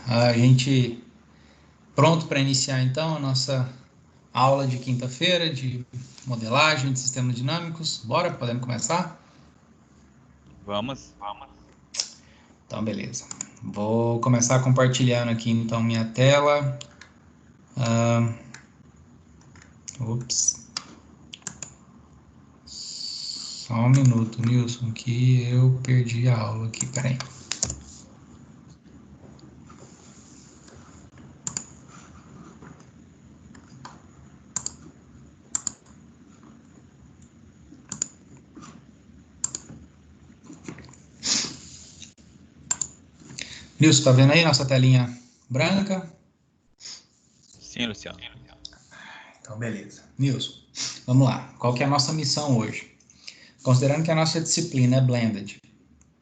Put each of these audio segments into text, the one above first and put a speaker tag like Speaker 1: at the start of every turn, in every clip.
Speaker 1: A gente pronto para iniciar então a nossa aula de quinta-feira de modelagem de sistemas dinâmicos. Bora? Podemos começar?
Speaker 2: Vamos.
Speaker 1: Então, beleza. Vou começar compartilhando aqui então minha tela. Só um minuto, Nilson, que eu perdi a aula aqui, peraí. Nilson, tá vendo aí nossa telinha branca?
Speaker 2: Sim, Luciano.
Speaker 1: Então, beleza. Nilson, vamos lá. Qual que é a nossa missão hoje? Considerando que a nossa disciplina é Blended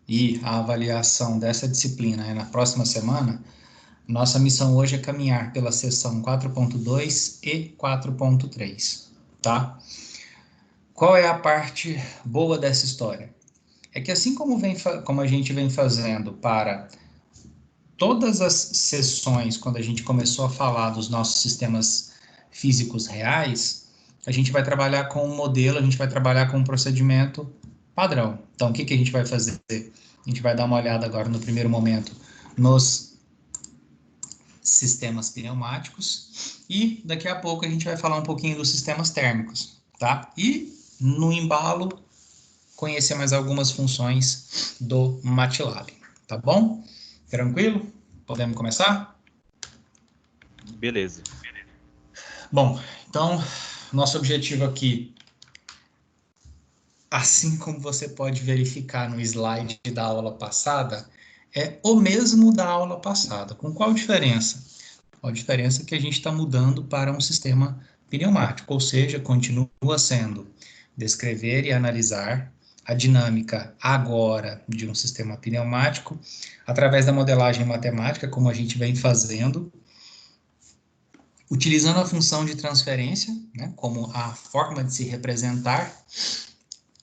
Speaker 1: e a avaliação dessa disciplina é na próxima semana, nossa missão hoje é caminhar pela seção 4.2 e 4.3, tá? Qual é a parte boa dessa história? É que assim como a gente vem fazendo para todas as sessões, quando a gente começou a falar dos nossos sistemas físicos reais, a gente vai trabalhar com um modelo, a gente vai trabalhar com um procedimento padrão. Então, o que a gente vai fazer? A gente vai dar uma olhada agora, no primeiro momento, nos sistemas pneumáticos e daqui a pouco a gente vai falar um pouquinho dos sistemas térmicos, tá? E, no embalo, conhecer mais algumas funções do MATLAB, tá bom? Tranquilo? Podemos começar?
Speaker 2: Beleza.
Speaker 1: Bom, então, nosso objetivo aqui, assim como você pode verificar no slide da aula passada, é o mesmo da aula passada. Com qual diferença? A diferença é que a gente está mudando para um sistema pneumático, ou seja, continua sendo descrever e analisar a dinâmica agora de um sistema pneumático através da modelagem matemática, como a gente vem fazendo, utilizando a função de transferência, né, como a forma de se representar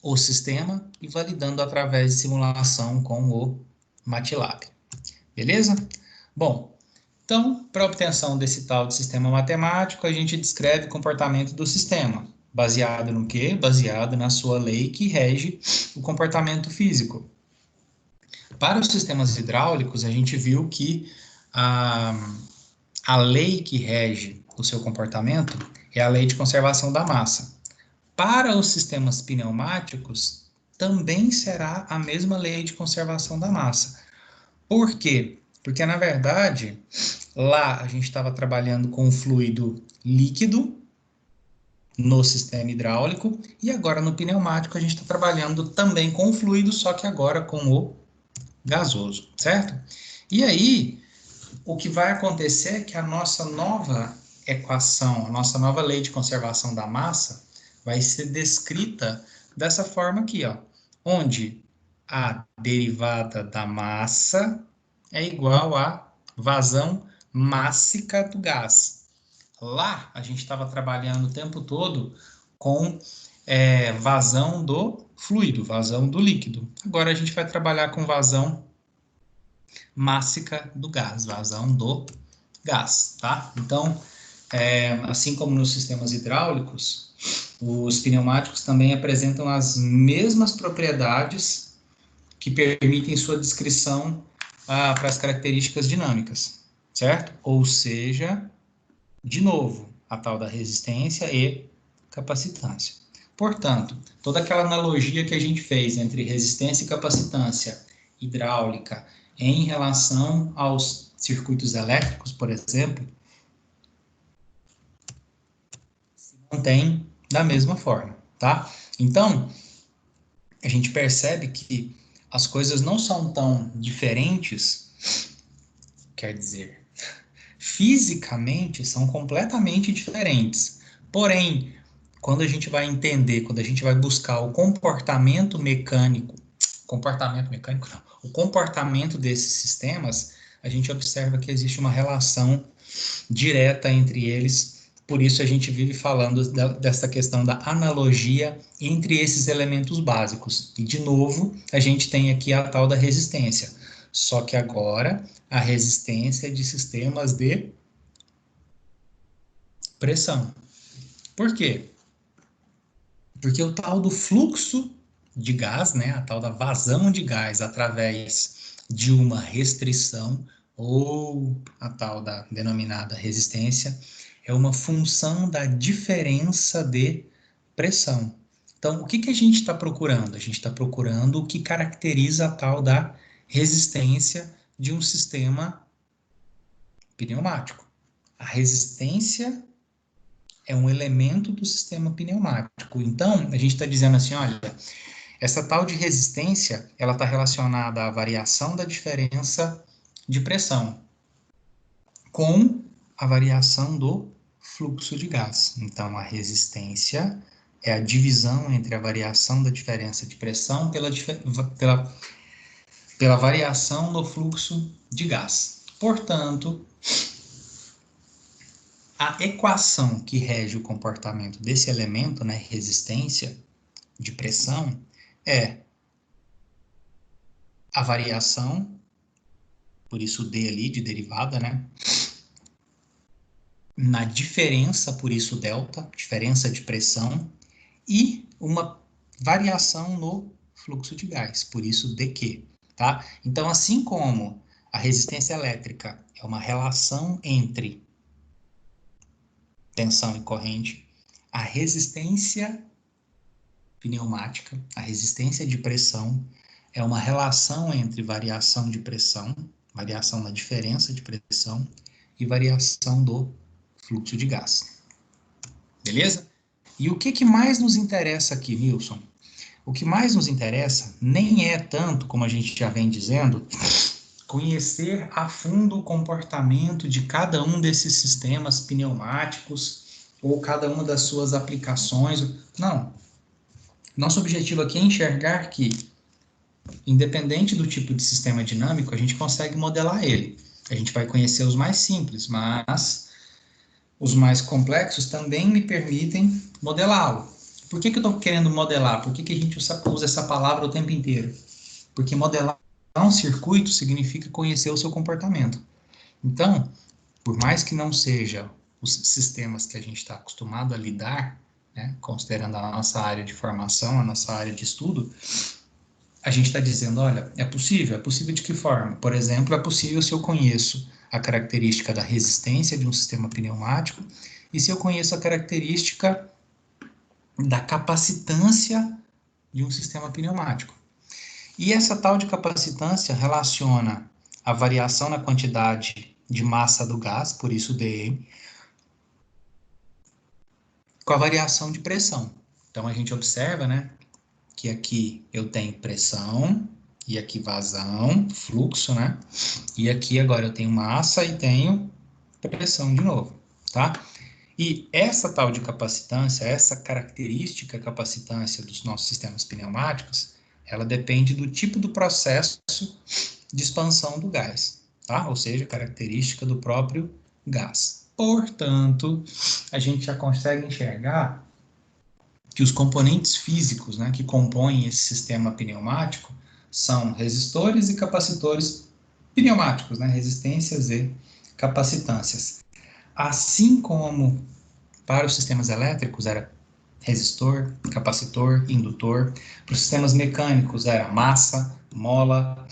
Speaker 1: o sistema e validando através de simulação com o MATLAB. Beleza? Bom, então, para obtenção desse tal de sistema matemático, a gente descreve o comportamento do sistema. Baseado no quê? Baseado na sua lei que rege o comportamento físico. Para os sistemas hidráulicos, a gente viu que a lei que rege o seu comportamento é a lei de conservação da massa. Para os sistemas pneumáticos, também será a mesma lei de conservação da massa. Por quê? Porque, na verdade, lá a gente estava trabalhando com o fluido líquido no sistema hidráulico e agora no pneumático a gente está trabalhando também com o fluido, só que agora com o gasoso, certo? E aí, o que vai acontecer é que a nossa nova equação, a nossa nova lei de conservação da massa vai ser descrita dessa forma aqui, ó, onde a derivada da massa é igual a vazão mássica do gás. Lá, a gente estava trabalhando o tempo todo com vazão do fluido, vazão do líquido. Agora a gente vai trabalhar com vazão mássica do gás, vazão do gás, tá? Então, assim como nos sistemas hidráulicos, os pneumáticos também apresentam as mesmas propriedades que permitem sua descrição para as características dinâmicas, certo? Ou seja, de novo, a tal da resistência e capacitância. Portanto, toda aquela analogia que a gente fez entre resistência e capacitância hidráulica em relação aos circuitos elétricos, por exemplo, se mantém da mesma forma, tá? Então, a gente percebe que as coisas não são tão diferentes, quer dizer, fisicamente são completamente diferentes. Porém, quando a gente vai entender, quando a gente vai buscar o comportamento mecânico não, o comportamento desses sistemas, a gente observa que existe uma relação direta entre eles. Por isso a gente vive falando dessa questão da analogia entre esses elementos básicos. E, de novo, a gente tem aqui a tal da resistência. Só que agora a resistência é de sistemas de pressão. Por quê? Porque o tal do fluxo de gás, né, a tal da vazão de gás através de uma restrição ou a tal da denominada resistência é uma função da diferença de pressão. Então, o que que a gente está procurando? A gente está procurando o que caracteriza a tal da resistência de um sistema pneumático. A resistência é um elemento do sistema pneumático. Então, a gente está dizendo assim, olha, essa tal de resistência, ela está relacionada à variação da diferença de pressão com a variação do fluxo de gás. Então, a resistência é a divisão entre a variação da diferença de pressão pela variação no fluxo de gás. Portanto, a equação que rege o comportamento desse elemento, né, resistência de pressão, é a variação, por isso D ali de derivada, né, na diferença, por isso delta, diferença de pressão, e uma variação no fluxo de gás, por isso dQ, tá? Então, assim como a resistência elétrica é uma relação entre tensão e corrente, a resistência pneumática, a resistência de pressão, é uma relação entre variação de pressão, variação na diferença de pressão e variação do fluxo de gás. Beleza? E o que mais nos interessa aqui, Wilson? O que mais nos interessa nem é tanto, como a gente já vem dizendo, conhecer a fundo o comportamento de cada um desses sistemas pneumáticos ou cada uma das suas aplicações. Não. Nosso objetivo aqui é enxergar que, independente do tipo de sistema dinâmico, a gente consegue modelar ele. A gente vai conhecer os mais simples, mas os mais complexos também me permitem modelá-lo. Por que eu estou querendo modelar? Por que a gente usa essa palavra o tempo inteiro? Porque modelar um circuito significa conhecer o seu comportamento. Então, por mais que não seja os sistemas que a gente está acostumado a lidar, né, considerando a nossa área de formação, a nossa área de estudo, a gente está dizendo, olha, é possível de que forma? Por exemplo, é possível se eu conheço a característica da resistência de um sistema pneumático e se eu conheço a característica da capacitância de um sistema pneumático. E essa tal de capacitância relaciona a variação na quantidade de massa do gás, por isso dE, com a variação de pressão. Então, a gente observa, né, que aqui eu tenho pressão, e aqui vazão, fluxo, né? E aqui agora eu tenho massa e tenho pressão de novo, tá? E essa tal de capacitância, essa característica capacitância dos nossos sistemas pneumáticos, ela depende do tipo do processo de expansão do gás, tá? Ou seja, característica do próprio gás. Portanto, a gente já consegue enxergar que os componentes físicos, né, que compõem esse sistema pneumático são resistores e capacitores pneumáticos, né, resistências e capacitâncias. Assim como para os sistemas elétricos era resistor, capacitor, indutor, para os sistemas mecânicos era massa, mola,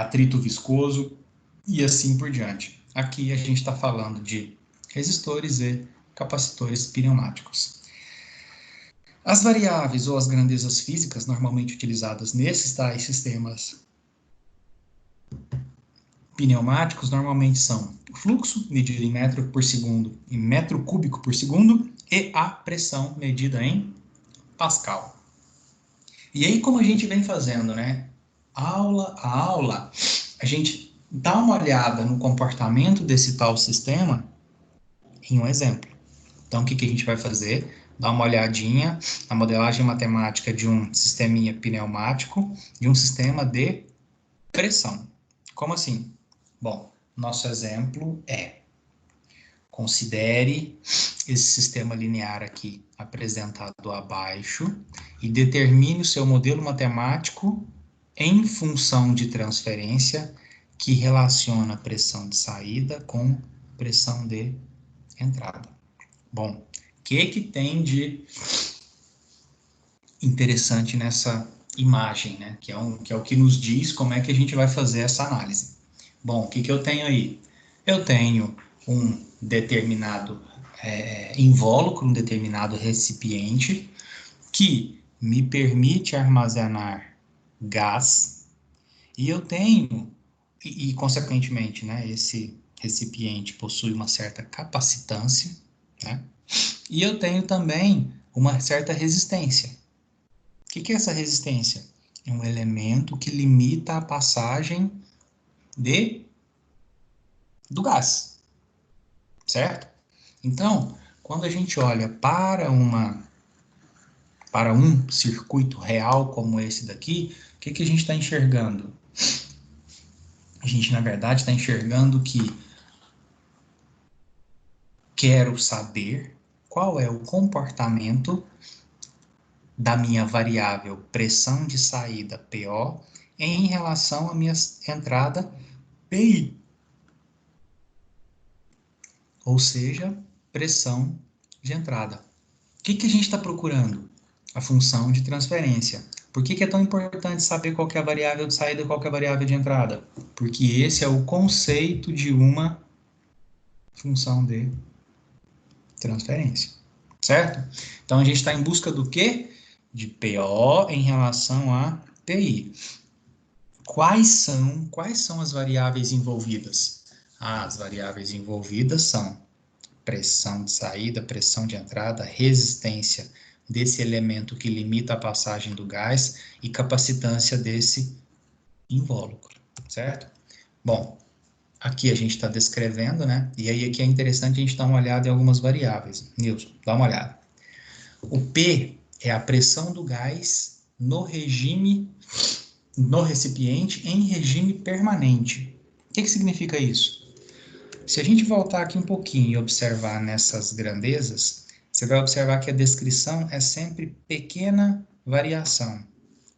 Speaker 1: atrito viscoso e assim por diante. Aqui a gente está falando de resistores e capacitores pneumáticos. As variáveis ou as grandezas físicas normalmente utilizadas nesses tais sistemas pneumáticos normalmente são o fluxo, medido em metro por segundo e metro cúbico por segundo, e a pressão, medida em Pascal. E aí, como a gente vem fazendo, né, aula a aula, a gente dá uma olhada no comportamento desse tal sistema em um exemplo. Então, o que a gente vai fazer? Dar uma olhadinha na modelagem matemática de um sisteminha pneumático e um sistema de pressão. Como assim? Bom, nosso exemplo é: considere esse sistema linear aqui apresentado abaixo e determine o seu modelo matemático em função de transferência que relaciona pressão de saída com pressão de entrada. Bom, o que tem de interessante nessa imagem, né? Que é o que nos diz como é que a gente vai fazer essa análise. Bom, o que eu tenho aí? Eu tenho um determinado invólucro, um determinado recipiente que me permite armazenar gás, e eu tenho, consequentemente, né, esse recipiente possui uma certa capacitância, né, e eu tenho também uma certa resistência. O que é essa resistência? É um elemento que limita a passagem do gás, certo? Então, quando a gente olha para um circuito real como esse daqui, o que a gente está enxergando? A gente, na verdade, está enxergando que quero saber qual é o comportamento da minha variável pressão de saída PO em relação à minha entrada PI, ou seja, pressão de entrada. O que a gente está procurando? A função de transferência. Por que é tão importante saber qual que é a variável de saída e qual que é a variável de entrada? Porque esse é o conceito de uma função de transferência, certo? Então, a gente está em busca do quê? De PO em relação a PI. Quais são as variáveis envolvidas? As variáveis envolvidas são pressão de saída, pressão de entrada, resistência desse elemento que limita a passagem do gás e capacitância desse invólucro, certo? Bom, aqui a gente está descrevendo, né? E aí aqui é interessante a gente dar uma olhada em algumas variáveis. Nilson, dá uma olhada. O P é a pressão do gás no recipiente em regime permanente. O que significa isso? Se a gente voltar aqui um pouquinho e observar nessas grandezas, você vai observar que a descrição é sempre pequena variação.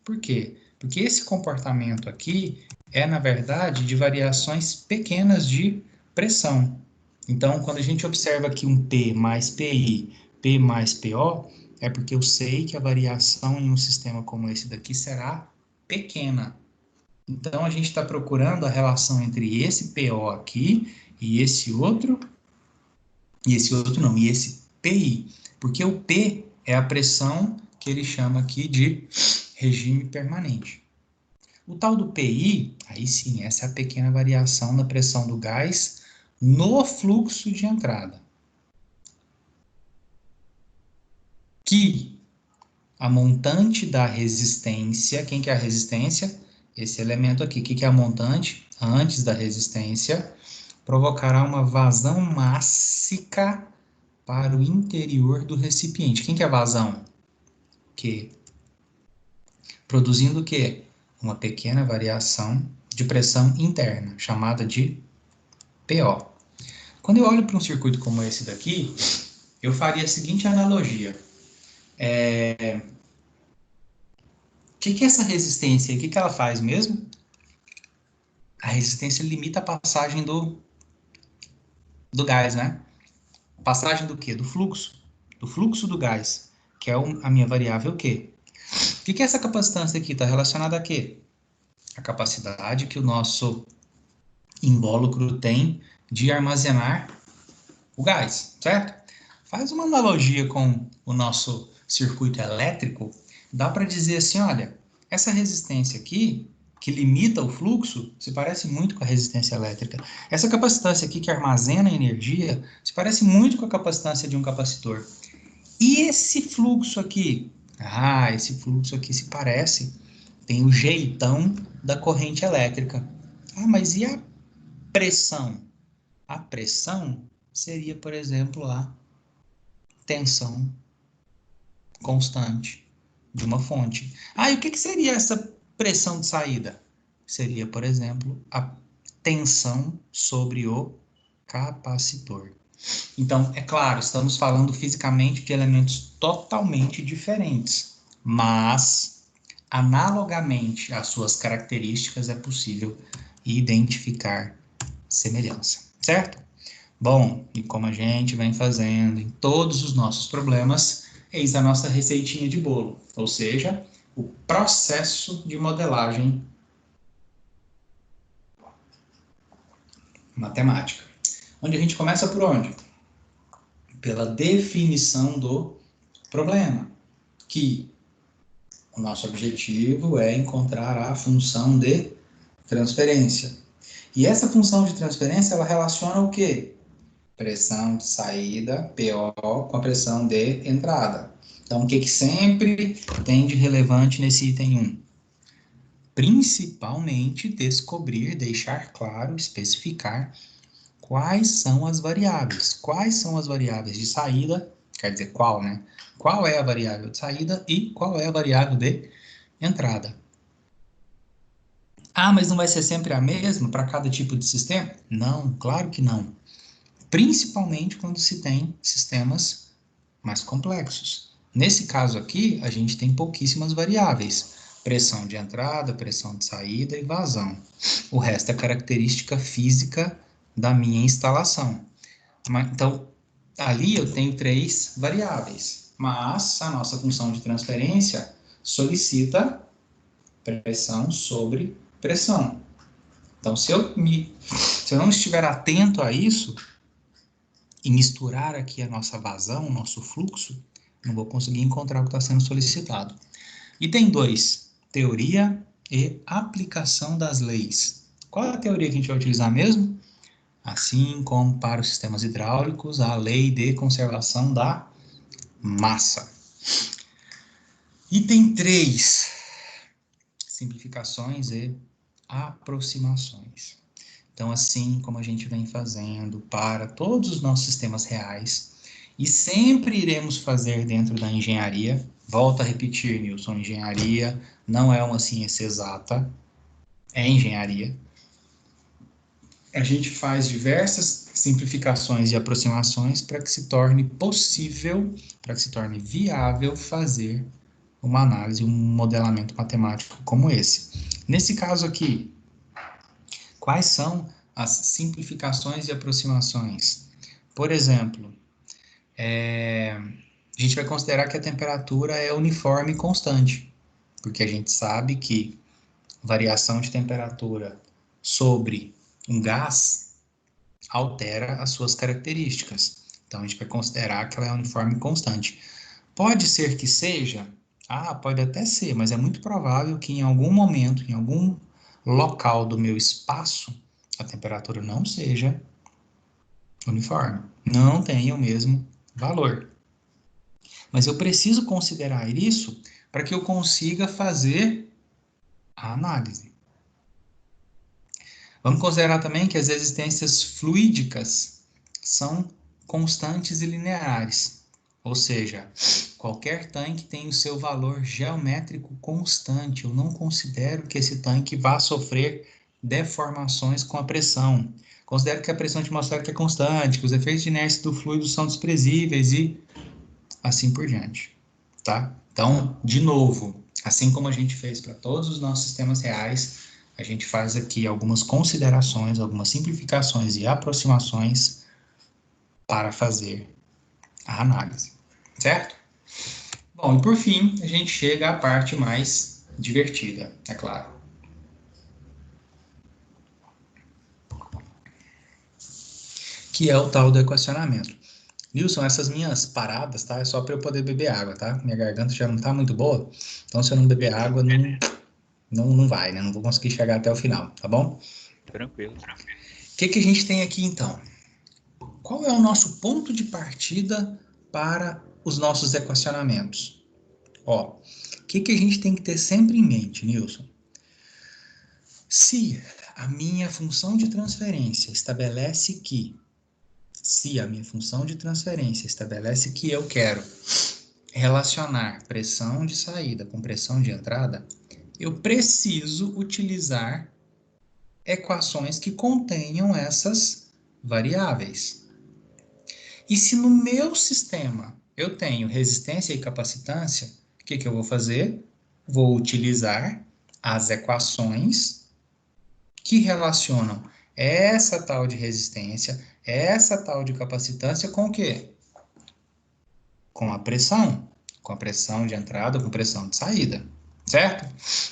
Speaker 1: Por quê? Porque esse comportamento aqui é, na verdade, de variações pequenas de pressão. Então, quando a gente observa aqui um P mais PI, P mais PO, é porque eu sei que a variação em um sistema como esse daqui será pequena. Então, a gente está procurando a relação entre esse PO aqui e esse outro e esse PI. Porque o P é a pressão que ele chama aqui de regime permanente. O tal do PI, aí sim, essa é a pequena variação da pressão do gás no fluxo de entrada. Que a montante da resistência, quem que é a resistência? Esse elemento aqui. O que é a montante? Antes da resistência, provocará uma vazão mássica para o interior do recipiente. Quem que é a vazão? Q. Produzindo o quê? Uma pequena variação de pressão interna, chamada de PO. Quando eu olho para um circuito como esse daqui, eu faria a seguinte analogia. O que é essa resistência? O que ela faz mesmo? A resistência limita a passagem do gás, né? Passagem do quê? Do fluxo. Do fluxo do gás, que é a minha variável Q. O que é essa capacitância aqui? Está relacionada a quê? A capacidade que o nosso invólucro tem de armazenar o gás, certo? Faz uma analogia com o nosso circuito elétrico, dá para dizer assim, olha, essa resistência aqui, que limita o fluxo, se parece muito com a resistência elétrica. Essa capacitância aqui que armazena energia, se parece muito com a capacitância de um capacitor. E esse fluxo aqui? Ah, esse fluxo aqui se parece, tem o jeitão da corrente elétrica. Ah, mas e a pressão? A pressão seria, por exemplo, a tensão constante de uma fonte. Ah, e o que seria essa pressão de saída? Seria, por exemplo, a tensão sobre o capacitor. Então, é claro, estamos falando fisicamente de elementos totalmente diferentes, mas Analogamente às suas características, é possível identificar semelhança, certo? Bom, e como a gente vem fazendo em todos os nossos problemas, eis a nossa receitinha de bolo, ou seja, o processo de modelagem matemática. Onde a gente começa por onde? Pela definição do problema, que o nosso objetivo é encontrar a função de transferência. E essa função de transferência, ela relaciona o quê? Pressão de saída, PO, com a pressão de entrada. Então, o que sempre tem de relevante nesse item 1? Principalmente descobrir, deixar claro, especificar quais são as variáveis. Quais são as variáveis de saída, quer dizer, qual, né? Qual é a variável de saída e qual é a variável de entrada. Ah, mas não vai ser sempre a mesma para cada tipo de sistema? Não, claro que não. Principalmente quando se tem sistemas mais complexos. Nesse caso aqui, a gente tem pouquíssimas variáveis. Pressão de entrada, pressão de saída e vazão. O resto é característica física da minha instalação. Então, ali eu tenho 3 variáveis, mas a nossa função de transferência solicita pressão sobre pressão. Então, se eu não estiver atento a isso e misturar aqui a nossa vazão, o nosso fluxo, não vou conseguir encontrar o que está sendo solicitado. Item 2, teoria e aplicação das leis. Qual é a teoria que a gente vai utilizar mesmo? Assim como para os sistemas hidráulicos, a lei de conservação da massa. Item 3, simplificações e aproximações. Então, assim como a gente vem fazendo para todos os nossos sistemas reais, e sempre iremos fazer dentro da engenharia, volto a repetir, Nilson, engenharia não é uma ciência exata, é engenharia. A gente faz diversas simplificações e aproximações para que se torne possível, para que se torne viável fazer uma análise, um modelamento matemático como esse. Nesse caso aqui, quais são as simplificações e aproximações? Por exemplo, a gente vai considerar que a temperatura é uniforme e constante, porque a gente sabe que variação de temperatura sobre um gás altera as suas características. Então, a gente vai considerar que ela é uniforme e constante. Pode ser que seja? Ah, pode até ser, mas é muito provável que em algum momento, em algum local do meu espaço, a temperatura não seja uniforme, não tenha o mesmo valor. Mas eu preciso considerar isso para que eu consiga fazer a análise. Vamos considerar também que as resistências fluídicas são constantes e lineares, ou seja, qualquer tanque tem o seu valor geométrico constante. Eu não considero que esse tanque vá sofrer deformações com a pressão. Considero que a pressão atmosférica é constante, que os efeitos de inércia do fluido são desprezíveis e assim por diante, tá? Então, de novo, assim como a gente fez para todos os nossos sistemas reais, a gente faz aqui algumas considerações, algumas simplificações e aproximações para fazer a análise, certo? Bom, e por fim, a gente chega à parte mais divertida, é claro. Que é o tal do equacionamento. Nilson, essas minhas paradas, tá? É só para eu poder beber água, tá? Minha garganta já não tá muito boa, então se eu não beber água, não vai, né? Não vou conseguir chegar até o final, tá bom?
Speaker 2: Tranquilo.
Speaker 1: O que a gente tem aqui, então? Qual é o nosso ponto de partida para os nossos equacionamentos? Ó, o que a gente tem que ter sempre em mente, Nilson? Se a minha função de transferência estabelece que eu quero relacionar pressão de saída com pressão de entrada, eu preciso utilizar equações que contenham essas variáveis. E se no meu sistema eu tenho resistência e capacitância, o que eu vou fazer? vou utilizar as equações que relacionam essa tal de resistência, essa tal de capacitância com o quê? Com a pressão de entrada, com pressão de saída, certo?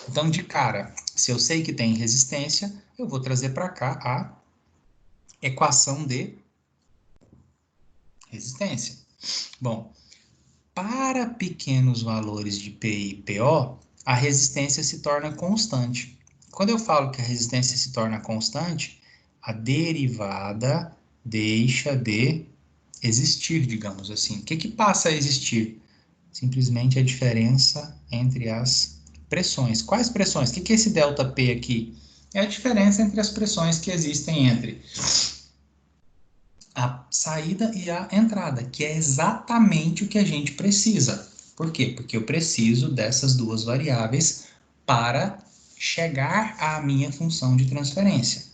Speaker 1: Então, de cara, se eu sei que tem resistência, eu vou trazer para cá a equação de resistência. Bom, para pequenos valores de P e PO, a resistência se torna constante. Quando eu falo que a resistência se torna constante, a derivada deixa de existir, digamos assim. O que passa a existir? Simplesmente a diferença entre as pressões. Quais pressões? O que é esse ΔP aqui? É a diferença entre as pressões que existem entre a saída e a entrada, que é exatamente o que a gente precisa. Por quê? Porque eu preciso dessas duas variáveis para chegar à minha função de transferência.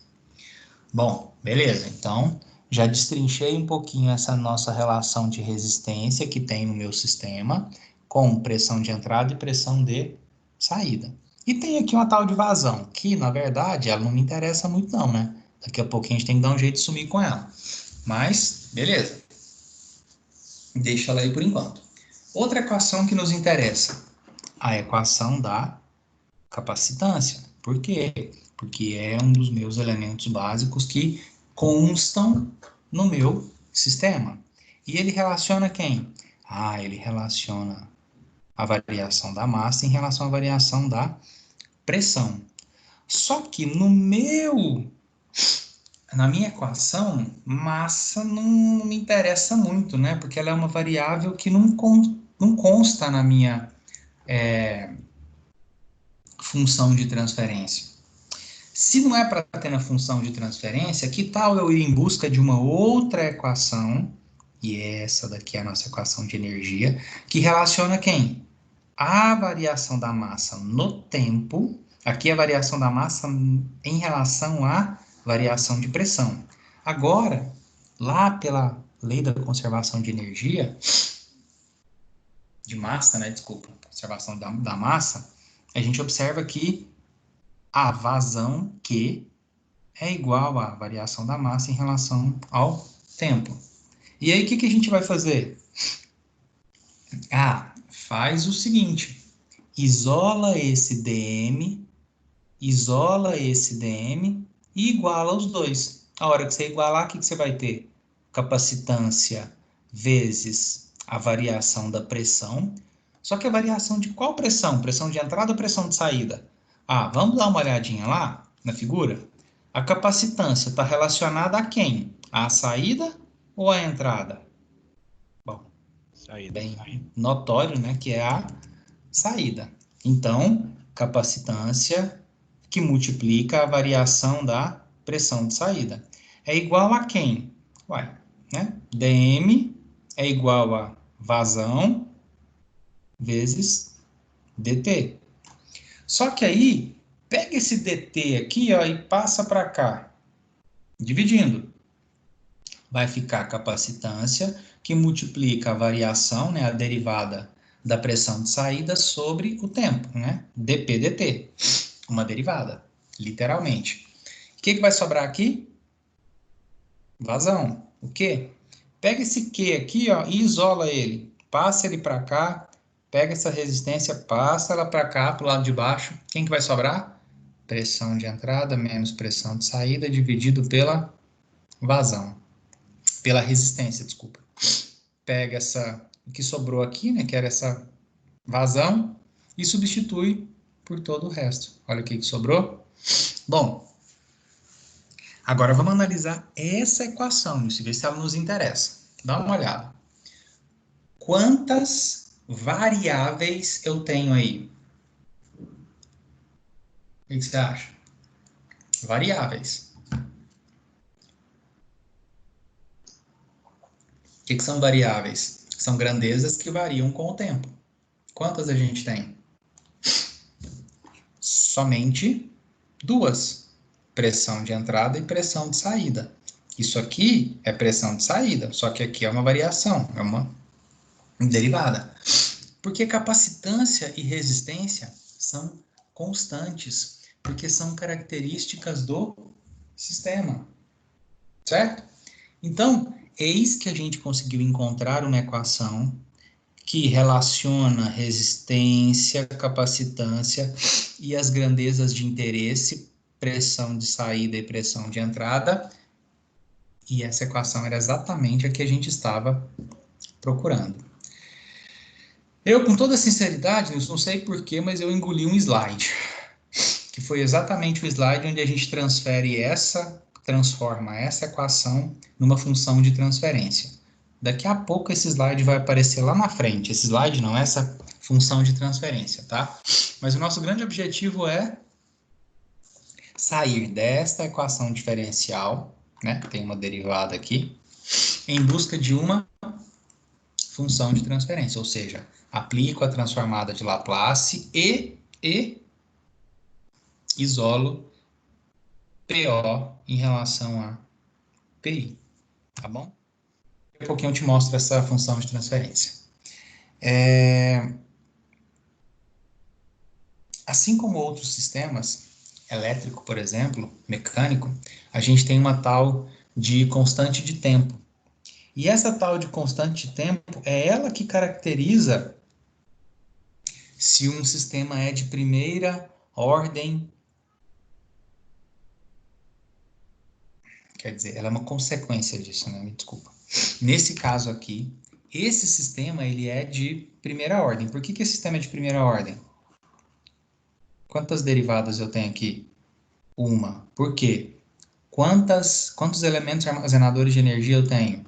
Speaker 1: Bom, beleza. Então, já destrinchei um pouquinho essa nossa relação de resistência que tem no meu sistema, com pressão de entrada e pressão de saída. E tem aqui uma tal de vazão, que, na verdade, ela não me interessa muito não, né? Daqui a pouquinho a gente tem que dar um jeito de sumir com ela. Mas, beleza. Deixa ela aí por enquanto. Outra equação que nos interessa, a equação da capacitância. Por quê? Porque é um dos meus elementos básicos que constam no meu sistema. E ele relaciona quem? Ele relaciona a variação da massa em relação à variação da pressão. Só que na minha equação, massa não me interessa muito, né? Porque ela é uma variável que não consta na minha função de transferência. Se não é para ter na função de transferência, que tal eu ir em busca de uma outra equação, e essa daqui é a nossa equação de energia, que relaciona quem? A variação da massa no tempo, aqui é a variação da massa em relação à variação de pressão. Agora, lá pela lei da conservação de energia, de massa, né, desculpa, conservação da massa, a gente observa que a vazão Q é igual à variação da massa em relação ao tempo. E aí, o que a gente vai fazer? Faz o seguinte, isola esse dm e iguala os dois. A hora que você igualar, o que você vai ter? Capacitância vezes a variação da pressão. Só que a variação de qual pressão? Pressão de entrada ou pressão de saída? Vamos dar uma olhadinha lá na figura? A capacitância está relacionada a quem? À saída ou à entrada? Bom,
Speaker 2: Saída.
Speaker 1: Bem notório, né, que é a saída. Então, capacitância que multiplica a variação da pressão de saída. É igual a quem? Né? dm é igual a vazão vezes dt. Só que aí, pega esse dt aqui, e passa para cá, dividindo. Vai ficar a capacitância, que multiplica a variação, né, a derivada da pressão de saída sobre o tempo, né? dp dt, uma derivada, literalmente. O que vai sobrar aqui? Vazão. O quê? Pega esse Q aqui, e isola ele. Passa ele para cá, pega essa resistência, passa ela para cá, para o lado de baixo. Quem que vai sobrar? Pressão de entrada menos pressão de saída dividido pela vazão. Pela resistência, desculpa. Pega o que sobrou aqui, né, que era essa vazão, e substitui por todo o resto. Olha o que sobrou. Bom, agora vamos analisar essa equação, e ver se ela nos interessa. Dá uma olhada. Quantas variáveis eu tenho aí? O que você acha? Variáveis. O que são variáveis? São grandezas que variam com o tempo. Quantas a gente tem? Somente duas. Pressão de entrada e pressão de saída. Isso aqui é pressão de saída, só que aqui é uma variação, é uma derivada. Porque capacitância e resistência são constantes, porque são características do sistema, certo? Então, eis que a gente conseguiu encontrar uma equação que relaciona resistência, capacitância e as grandezas de interesse, pressão de saída e pressão de entrada, e essa equação era exatamente a que a gente estava procurando. Eu, com toda sinceridade, não sei porquê, mas eu engoli um slide, que foi exatamente o slide onde a gente transforma essa equação numa função de transferência. Daqui a pouco esse slide vai aparecer lá na frente. Esse slide não, essa função de transferência, tá? Mas o nosso grande objetivo é sair desta equação diferencial, né? Tem uma derivada aqui, em busca de uma função de transferência, ou seja, aplico a transformada de Laplace e isolo PO em relação a PI, tá bom? Daqui a pouquinho eu te mostro essa função de transferência. Assim como outros sistemas, elétrico, por exemplo, mecânico, a gente tem uma tal de constante de tempo. E essa tal de constante de tempo é ela que caracteriza se um sistema é de primeira ordem. Quer dizer, ela é uma consequência disso, né? Me desculpa. Nesse caso aqui, esse sistema ele é de primeira ordem. Por que esse sistema é de primeira ordem? Quantas derivadas eu tenho aqui? Uma. Por quê? Quantos elementos armazenadores de energia eu tenho?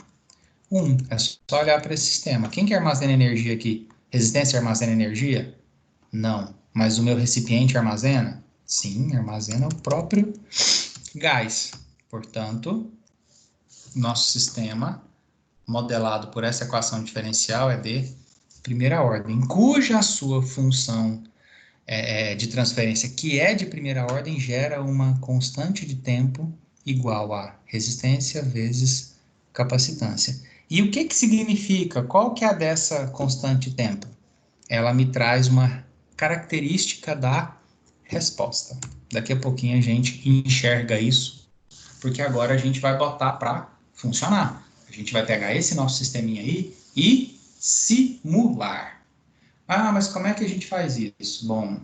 Speaker 1: Um. É só olhar para esse sistema. Quem que armazena energia aqui? Resistência armazena energia? Não. Mas o meu recipiente armazena? Sim, armazena o próprio gás. Portanto, nosso sistema, modelado por essa equação diferencial, é de primeira ordem, cuja sua função de transferência, que é de primeira ordem, gera uma constante de tempo igual a resistência vezes capacitância. E o que significa? Qual que é a dessa constante de tempo? Ela me traz uma característica da resposta. Daqui a pouquinho a gente enxerga isso, porque agora a gente vai botar para funcionar. A gente vai pegar esse nosso sisteminha aí e simular. Ah, mas como é que a gente faz isso? Bom,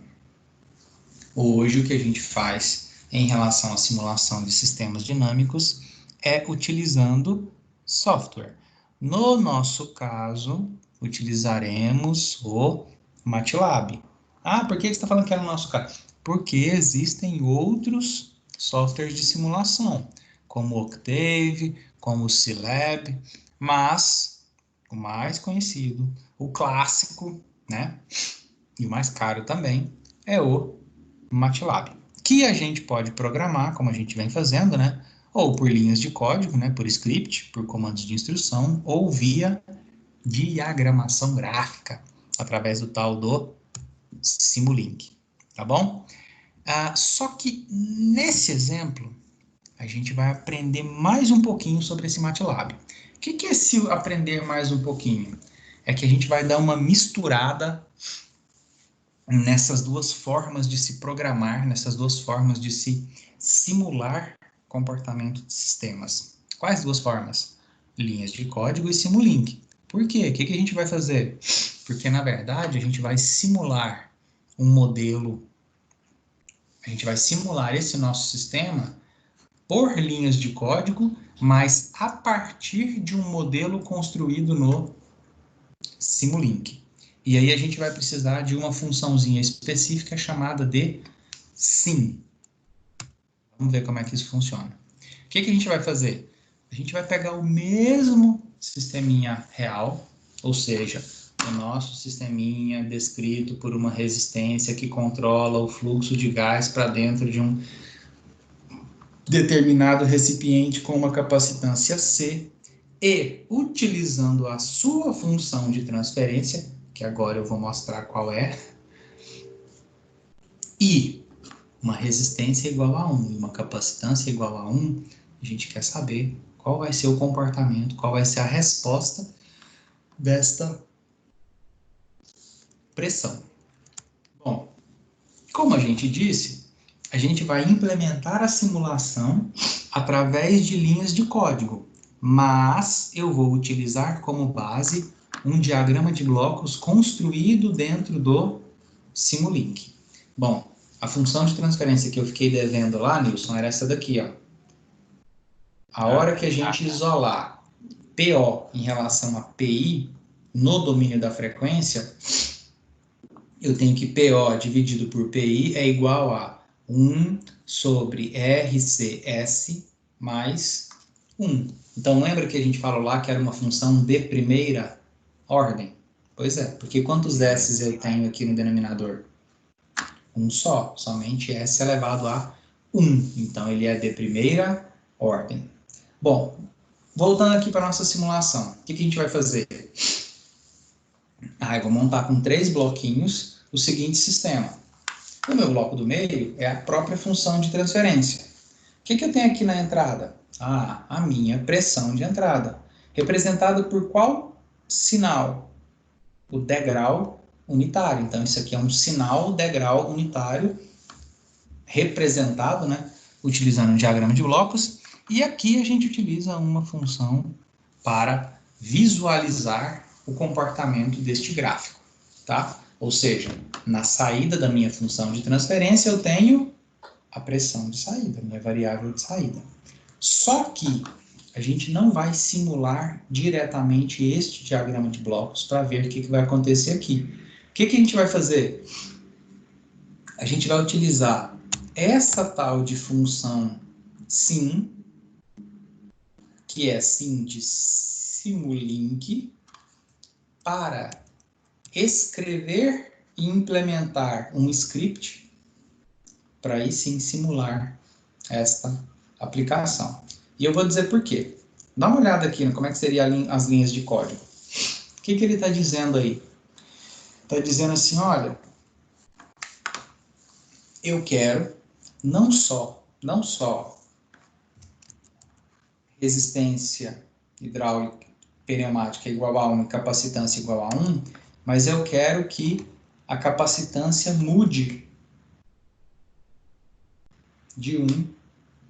Speaker 1: hoje o que a gente faz em relação à simulação de sistemas dinâmicos é utilizando software. No nosso caso, utilizaremos o MATLAB. Ah, por que você está falando que é no nosso caso? Porque existem outros softwares de simulação, como o Octave, como o Scilab, mas o mais conhecido, o clássico, né? E o mais caro também é o MATLAB, que a gente pode programar, como a gente vem fazendo, né? Ou por linhas de código, né? Por script, por comandos de instrução, ou via diagramação gráfica, através do tal do Simulink, tá bom? Só que nesse exemplo, a gente vai aprender mais um pouquinho sobre esse MATLAB. O que é esse aprender mais um pouquinho? É que a gente vai dar uma misturada nessas duas formas de se programar, nessas duas formas de se simular comportamento de sistemas. Quais duas formas? Linhas de código e Simulink. Por quê? O que a gente vai fazer? Porque, na verdade, a gente vai simular um modelo, a gente vai simular esse nosso sistema por linhas de código, mas a partir de um modelo construído no Simulink. E aí a gente vai precisar de uma funçãozinha específica chamada de sim. Vamos ver como é que isso funciona. O que a gente vai fazer? A gente vai pegar o mesmo sisteminha real, ou seja, o nosso sisteminha descrito por uma resistência que controla o fluxo de gás para dentro de um determinado recipiente com uma capacitância C, e utilizando a sua função de transferência, que agora eu vou mostrar qual é, e uma resistência igual a 1 e uma capacitância igual a 1, a gente quer saber qual vai ser o comportamento, qual vai ser a resposta desta pressão. Bom, Como a gente disse, a gente vai implementar a simulação através de linhas de código, mas eu vou utilizar como base um diagrama de blocos construído dentro do Simulink. Bom, a função de transferência que eu fiquei devendo lá, Nilson, era essa daqui, ó. A hora que a gente isolar PO em relação a PI no domínio da frequência, eu tenho que PO dividido por PI é igual a 1 sobre RCS mais 1. Então, lembra que a gente falou lá que era uma função de primeira ordem? Pois é, porque quantos S eu tenho aqui no denominador? Um só, somente S elevado a 1. Então, ele é de primeira ordem. Bom, voltando aqui para a nossa simulação, o que a gente vai fazer? Eu vou montar com 3 bloquinhos o seguinte sistema. O meu bloco do meio é a própria função de transferência. O que eu tenho aqui na entrada? A minha pressão de entrada. Representada por qual sinal? O degrau unitário. Então, isso aqui é um sinal degrau unitário representado, né, utilizando um diagrama de blocos. E aqui a gente utiliza uma função para visualizar o comportamento deste gráfico, tá? Ou seja, na saída da minha função de transferência, eu tenho a pressão de saída, minha variável de saída. Só que a gente não vai simular diretamente este diagrama de blocos para ver o que vai acontecer aqui. O que a gente vai fazer? A gente vai utilizar essa tal de função sim, que é sim de Simulink, para escrever e implementar um script para aí sim simular esta aplicação. E eu vou dizer por quê. Dá uma olhada aqui no como é que seriam as linhas de código. O que ele está dizendo aí? Está dizendo assim, olha, eu quero não só resistência hidráulica pneumática igual a 1 e capacitância igual a 1, mas eu quero que a capacitância mude de 1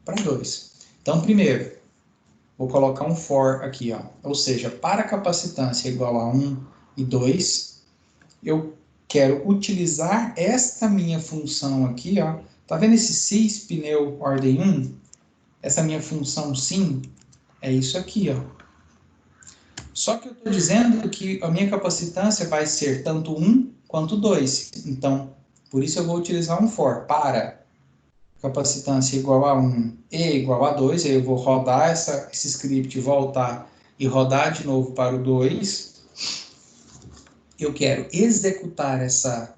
Speaker 1: para 2. Então, primeiro, vou colocar um for aqui, ó. Ou seja, para a capacitância igual a 1 e 2, eu quero utilizar esta minha função aqui, ó. Tá vendo esse cis pneu ordem 1? Essa minha função sim é isso aqui, ó. Só que eu estou dizendo que a minha capacitância vai ser tanto 1 quanto 2. Então, por isso eu vou utilizar um for para capacitância igual a 1 e igual a 2. Aí eu vou rodar esse script, voltar e rodar de novo para o 2. Eu quero executar essa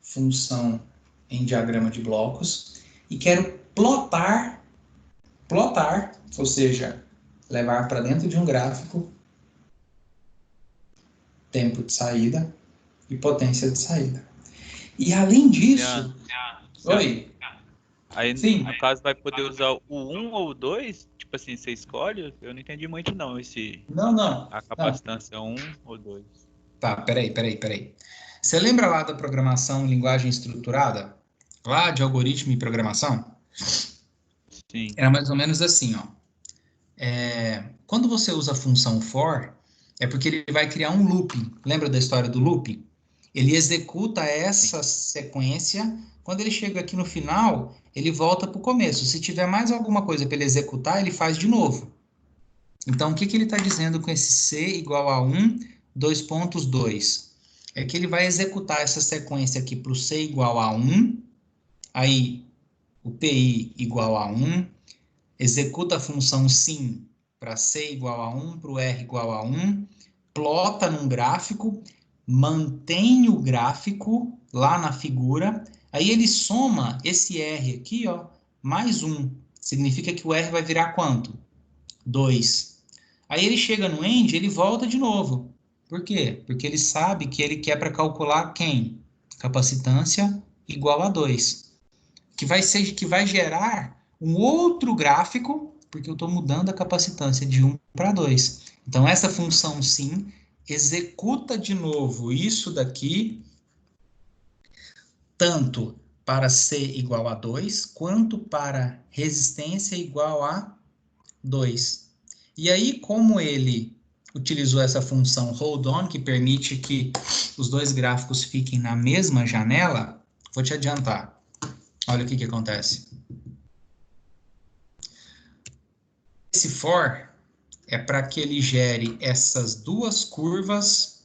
Speaker 1: função em diagrama de blocos e quero plotar, ou seja, levar para dentro de um gráfico tempo de saída e potência de saída. E além disso... Oi?
Speaker 2: Aí,
Speaker 1: Sim.
Speaker 2: no caso, vai poder usar o 1 ou o 2? Tipo assim, você escolhe? Eu não entendi muito, não, a capacitância 1 ou 2.
Speaker 1: Tá, peraí. Você lembra lá da programação em linguagem estruturada? Lá de algoritmo e programação?
Speaker 2: Sim.
Speaker 1: Era mais ou menos assim, ó. Quando você usa a função for, é porque ele vai criar um looping. Lembra da história do looping? Ele executa essa sequência, quando ele chega aqui no final, ele volta para o começo. Se tiver mais alguma coisa para ele executar, ele faz de novo. Então, o que ele está dizendo com esse C igual a 1, 2.2? É que ele vai executar essa sequência aqui para o C igual a 1, aí o PI igual a 1, executa a função sim para C igual a 1, para o R igual a 1, plota num gráfico, mantém o gráfico lá na figura, aí ele soma esse R aqui, ó, mais 1. Significa que o R vai virar quanto? 2. Aí ele chega no end, ele volta de novo. Por quê? Porque ele sabe que ele quer para calcular quem? Capacitância igual a 2. Que vai gerar um outro gráfico, porque eu estou mudando a capacitância de 1 para 2. Então, essa função sim executa de novo isso daqui, tanto para C igual a 2, quanto para resistência igual a 2. E aí, como ele utilizou essa função hold on, que permite que os dois gráficos fiquem na mesma janela, vou te adiantar. Olha o que acontece. Esse for é para que ele gere essas duas curvas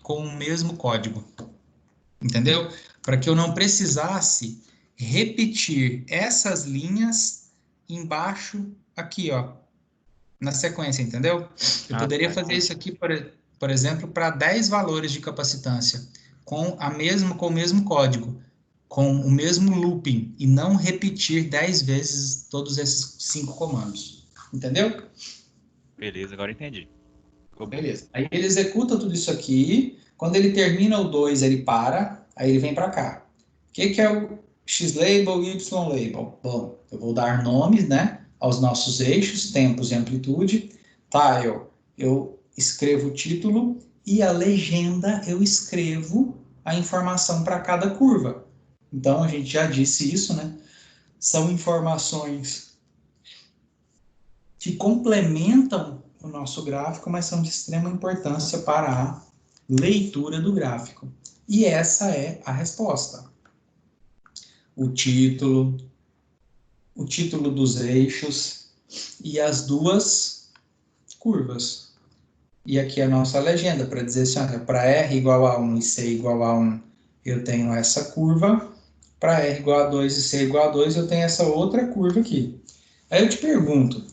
Speaker 1: com o mesmo código. Entendeu? Para que eu não precisasse repetir essas linhas embaixo aqui, ó, na sequência, entendeu? Eu poderia fazer isso aqui, por exemplo, para 10 valores de capacitância, com o mesmo código, com o mesmo looping, e não repetir 10 vezes todos esses 5 comandos. Entendeu?
Speaker 2: Beleza, agora entendi.
Speaker 1: Beleza. Aí ele executa tudo isso aqui. Quando ele termina o 2, ele para. Aí ele vem para cá. O que é o X-label e Y-label? Bom, eu vou dar nomes, né, aos nossos eixos, tempos e amplitude. Tile, eu escrevo o título. E a legenda, eu escrevo a informação para cada curva. Então, a gente já disse isso, né? São informações que complementam o nosso gráfico, mas são de extrema importância para a leitura do gráfico. E essa é a resposta. O título dos eixos e as duas curvas. E aqui a nossa legenda, para dizer assim, para R igual a 1 e C igual a 1, eu tenho essa curva. Para R igual a 2 e C igual a 2, eu tenho essa outra curva aqui. Aí eu te pergunto,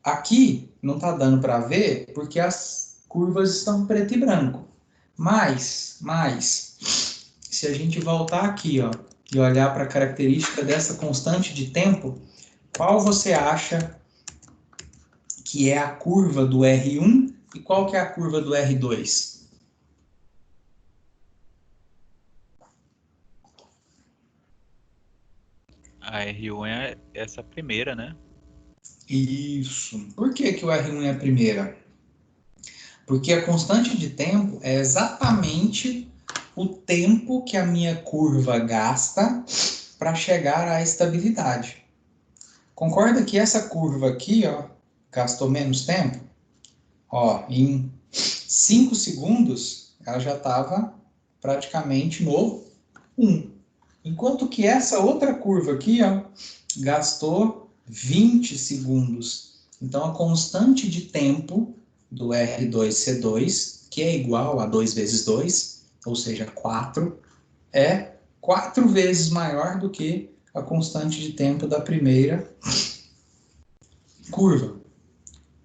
Speaker 1: aqui não está dando para ver porque as curvas estão preto e branco. Mas, se a gente voltar aqui, ó, e olhar para a característica dessa constante de tempo, qual você acha que é a curva do R1 e qual que é a curva do R2?
Speaker 2: A R1 é essa primeira, né?
Speaker 1: Isso. Por que que o R1 é a primeira? Porque a constante de tempo é exatamente o tempo que a minha curva gasta para chegar à estabilidade. Concorda que essa curva aqui, ó, gastou menos tempo? Ó, em 5 segundos, ela já estava praticamente no 1. Enquanto que essa outra curva aqui, ó, gastou 20 segundos. Então, a constante de tempo do R2C2, que é igual a 2 vezes 2, ou seja, 4, é 4 vezes maior do que a constante de tempo da primeira curva,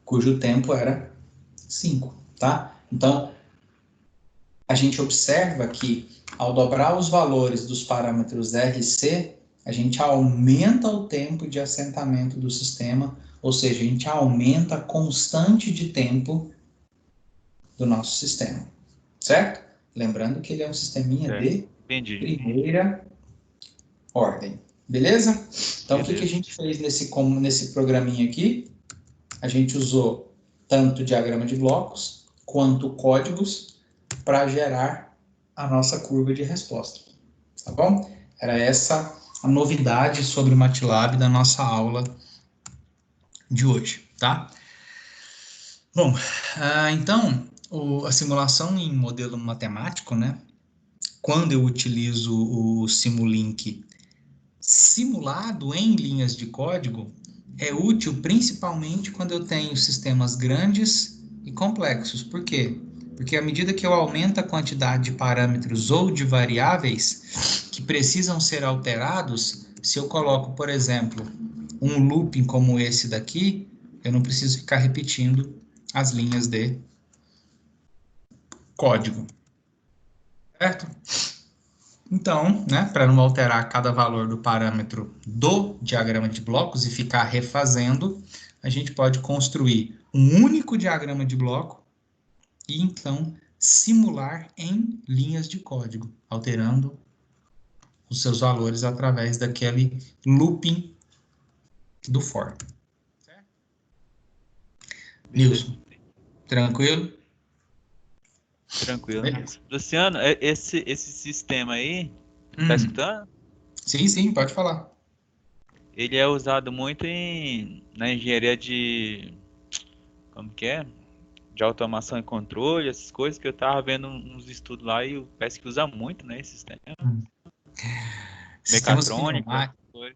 Speaker 1: cujo tempo era 5, tá? Então, a gente observa que, ao dobrar os valores dos parâmetros R e C, a gente aumenta o tempo de assentamento do sistema, ou seja, a gente aumenta a constante de tempo do nosso sistema, certo? Lembrando que ele é um sisteminha de primeira ordem, beleza? Então, o que a gente fez nesse programinha aqui? A gente usou tanto diagrama de blocos quanto códigos para gerar a nossa curva de resposta, tá bom? Era essa a novidade sobre o MATLAB da nossa aula de hoje, tá? Bom, então, a simulação em modelo matemático, né? Quando eu utilizo o Simulink simulado em linhas de código, é útil principalmente quando eu tenho sistemas grandes e complexos. Por quê? Porque à medida que eu aumento a quantidade de parâmetros ou de variáveis que precisam ser alterados, se eu coloco, por exemplo, um looping como esse daqui, eu não preciso ficar repetindo as linhas de código. Certo? Então, né, para não alterar cada valor do parâmetro do diagrama de blocos e ficar refazendo, a gente pode construir um único diagrama de bloco e, então, simular em linhas de código, alterando os seus valores através daquele looping do for. Certo? Nilson, tranquilo?
Speaker 2: Tranquilo.
Speaker 1: Beleza.
Speaker 2: Luciano, esse sistema aí, Tá escutando?
Speaker 1: Sim, sim, pode falar.
Speaker 2: Ele é usado muito na engenharia de... Como que é? De automação e controle, essas coisas que eu tava vendo uns estudos lá e parece que usa muito, né, esse sistema.
Speaker 1: Sistemas
Speaker 2: Mecatrônica,
Speaker 1: pneumáticos.
Speaker 2: coisa.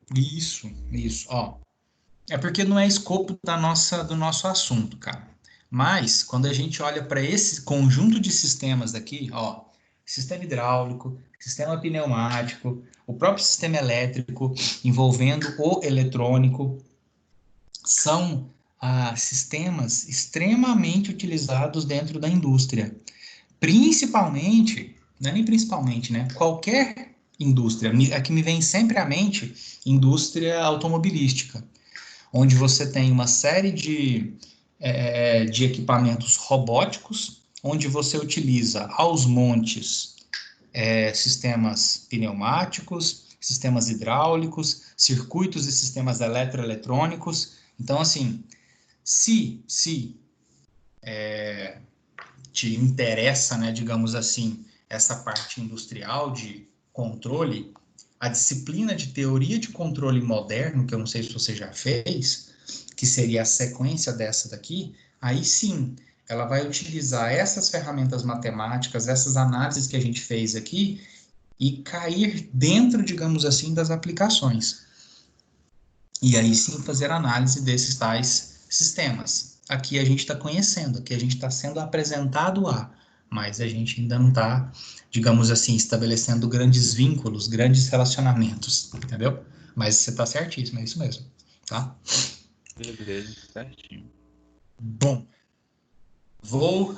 Speaker 1: Isso. Ó, é porque não é escopo do nosso assunto, cara. Mas, quando a gente olha para esse conjunto de sistemas daqui, ó, sistema hidráulico, sistema pneumático, o próprio sistema elétrico envolvendo o eletrônico, são sistemas extremamente utilizados dentro da indústria. Principalmente, não é nem principalmente, né? Qualquer indústria, a que me vem sempre à mente, indústria automobilística, onde você tem uma série de equipamentos robóticos, onde você utiliza aos montes sistemas pneumáticos, sistemas hidráulicos, circuitos e sistemas eletroeletrônicos. Então, assim, se te interessa, né, digamos assim, essa parte industrial de controle, a disciplina de teoria de controle moderno, que eu não sei se você já fez, que seria a sequência dessa daqui, aí sim, ela vai utilizar essas ferramentas matemáticas, essas análises que a gente fez aqui, e cair dentro, digamos assim, das aplicações. E aí sim fazer análise desses tais sistemas. Aqui a gente está conhecendo, aqui a gente está sendo apresentado mas a gente ainda não está, digamos assim, estabelecendo grandes vínculos, grandes relacionamentos, entendeu? Mas você está certíssimo, é isso mesmo, tá?
Speaker 2: Beleza, certinho.
Speaker 1: Bom, vou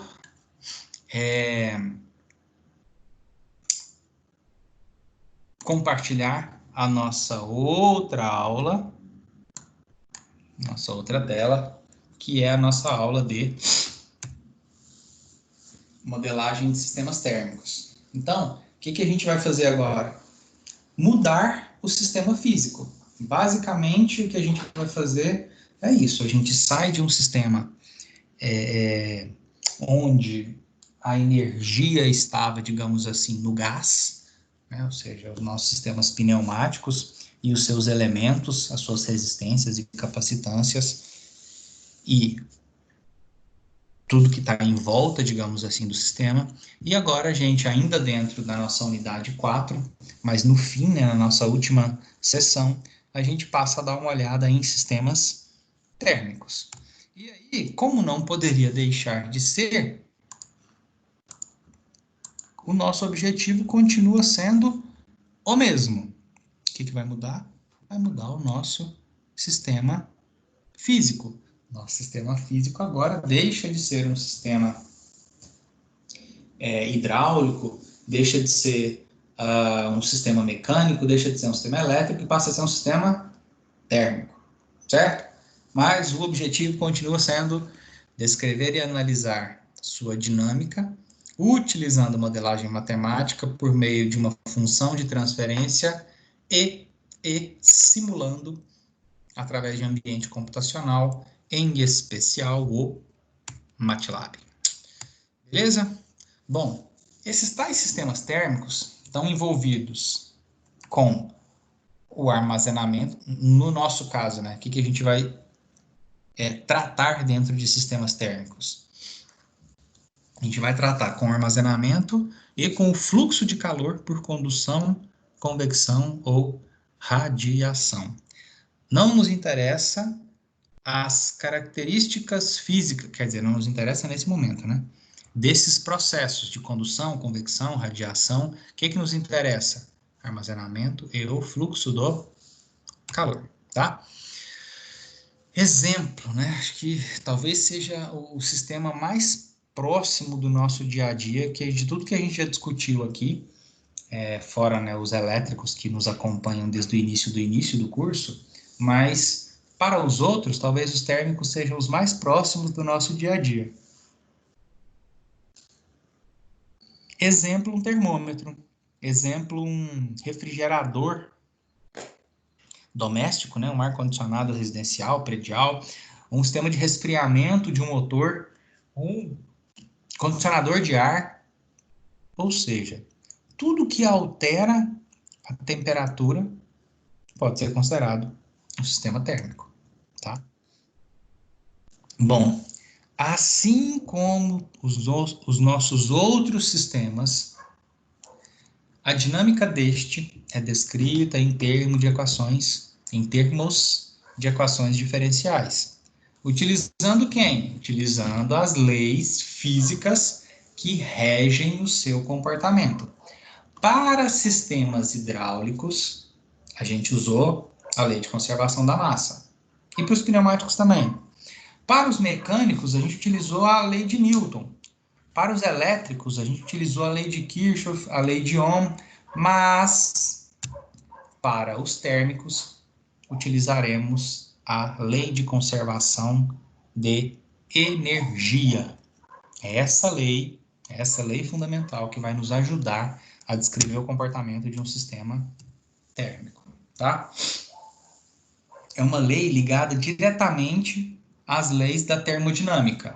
Speaker 1: compartilhar a nossa outra tela, que é a nossa aula de modelagem de sistemas térmicos. Então, o que a gente vai fazer agora? Mudar o sistema físico. Basicamente, o que a gente vai fazer é isso. A gente sai de um sistema onde a energia estava, digamos assim, no gás, né? Ou seja, os nossos sistemas pneumáticos e os seus elementos, as suas resistências e capacitâncias, e tudo que está em volta, digamos assim, do sistema. E agora a gente, ainda dentro da nossa unidade 4, mas no fim, né, na nossa última sessão, a gente passa a dar uma olhada em sistemas térmicos. E aí, como não poderia deixar de ser, o nosso objetivo continua sendo o mesmo. O que vai mudar? Vai mudar o nosso sistema físico. Nosso sistema físico agora deixa de ser um sistema hidráulico, deixa de ser um sistema mecânico, deixa de ser um sistema elétrico e passa a ser um sistema térmico, certo? Mas o objetivo continua sendo descrever e analisar sua dinâmica, utilizando modelagem matemática por meio de uma função de transferência e simulando através de ambiente computacional, em especial o MATLAB. Beleza? Bom, esses tais sistemas térmicos estão envolvidos com o armazenamento, no nosso caso, né? O que a gente vai tratar dentro de sistemas térmicos? A gente vai tratar com armazenamento e com o fluxo de calor por condução, convecção ou radiação. Não nos interessa as características físicas, quer dizer, não nos interessa nesse momento, né? Desses processos de condução, convecção, radiação, o que nos interessa? Armazenamento e o fluxo do calor, tá? Exemplo, né? Acho que talvez seja o sistema mais próximo do nosso dia a dia, que de tudo que a gente já discutiu aqui, fora, né, os elétricos que nos acompanham desde o início do curso, mas para os outros, talvez os térmicos sejam os mais próximos do nosso dia a dia. Exemplo, um termômetro. Exemplo, um refrigerador doméstico, né? Um ar-condicionado residencial, predial, um sistema de resfriamento de um motor, um condicionador de ar, ou seja, tudo que altera a temperatura pode ser considerado um sistema térmico, tá? Bom, assim como os nossos outros sistemas, a dinâmica deste é descrita em termos de equações diferenciais. Utilizando quem? Utilizando as leis físicas que regem o seu comportamento. Para sistemas hidráulicos, a gente usou a lei de conservação da massa. E para os pneumáticos também. Para os mecânicos, a gente utilizou a lei de Newton. Para os elétricos, a gente utilizou a lei de Kirchhoff, a lei de Ohm, mas para os térmicos, utilizaremos a lei de conservação de energia. É essa lei fundamental que vai nos ajudar a descrever o comportamento de um sistema térmico, tá? É uma lei ligada diretamente às leis da termodinâmica,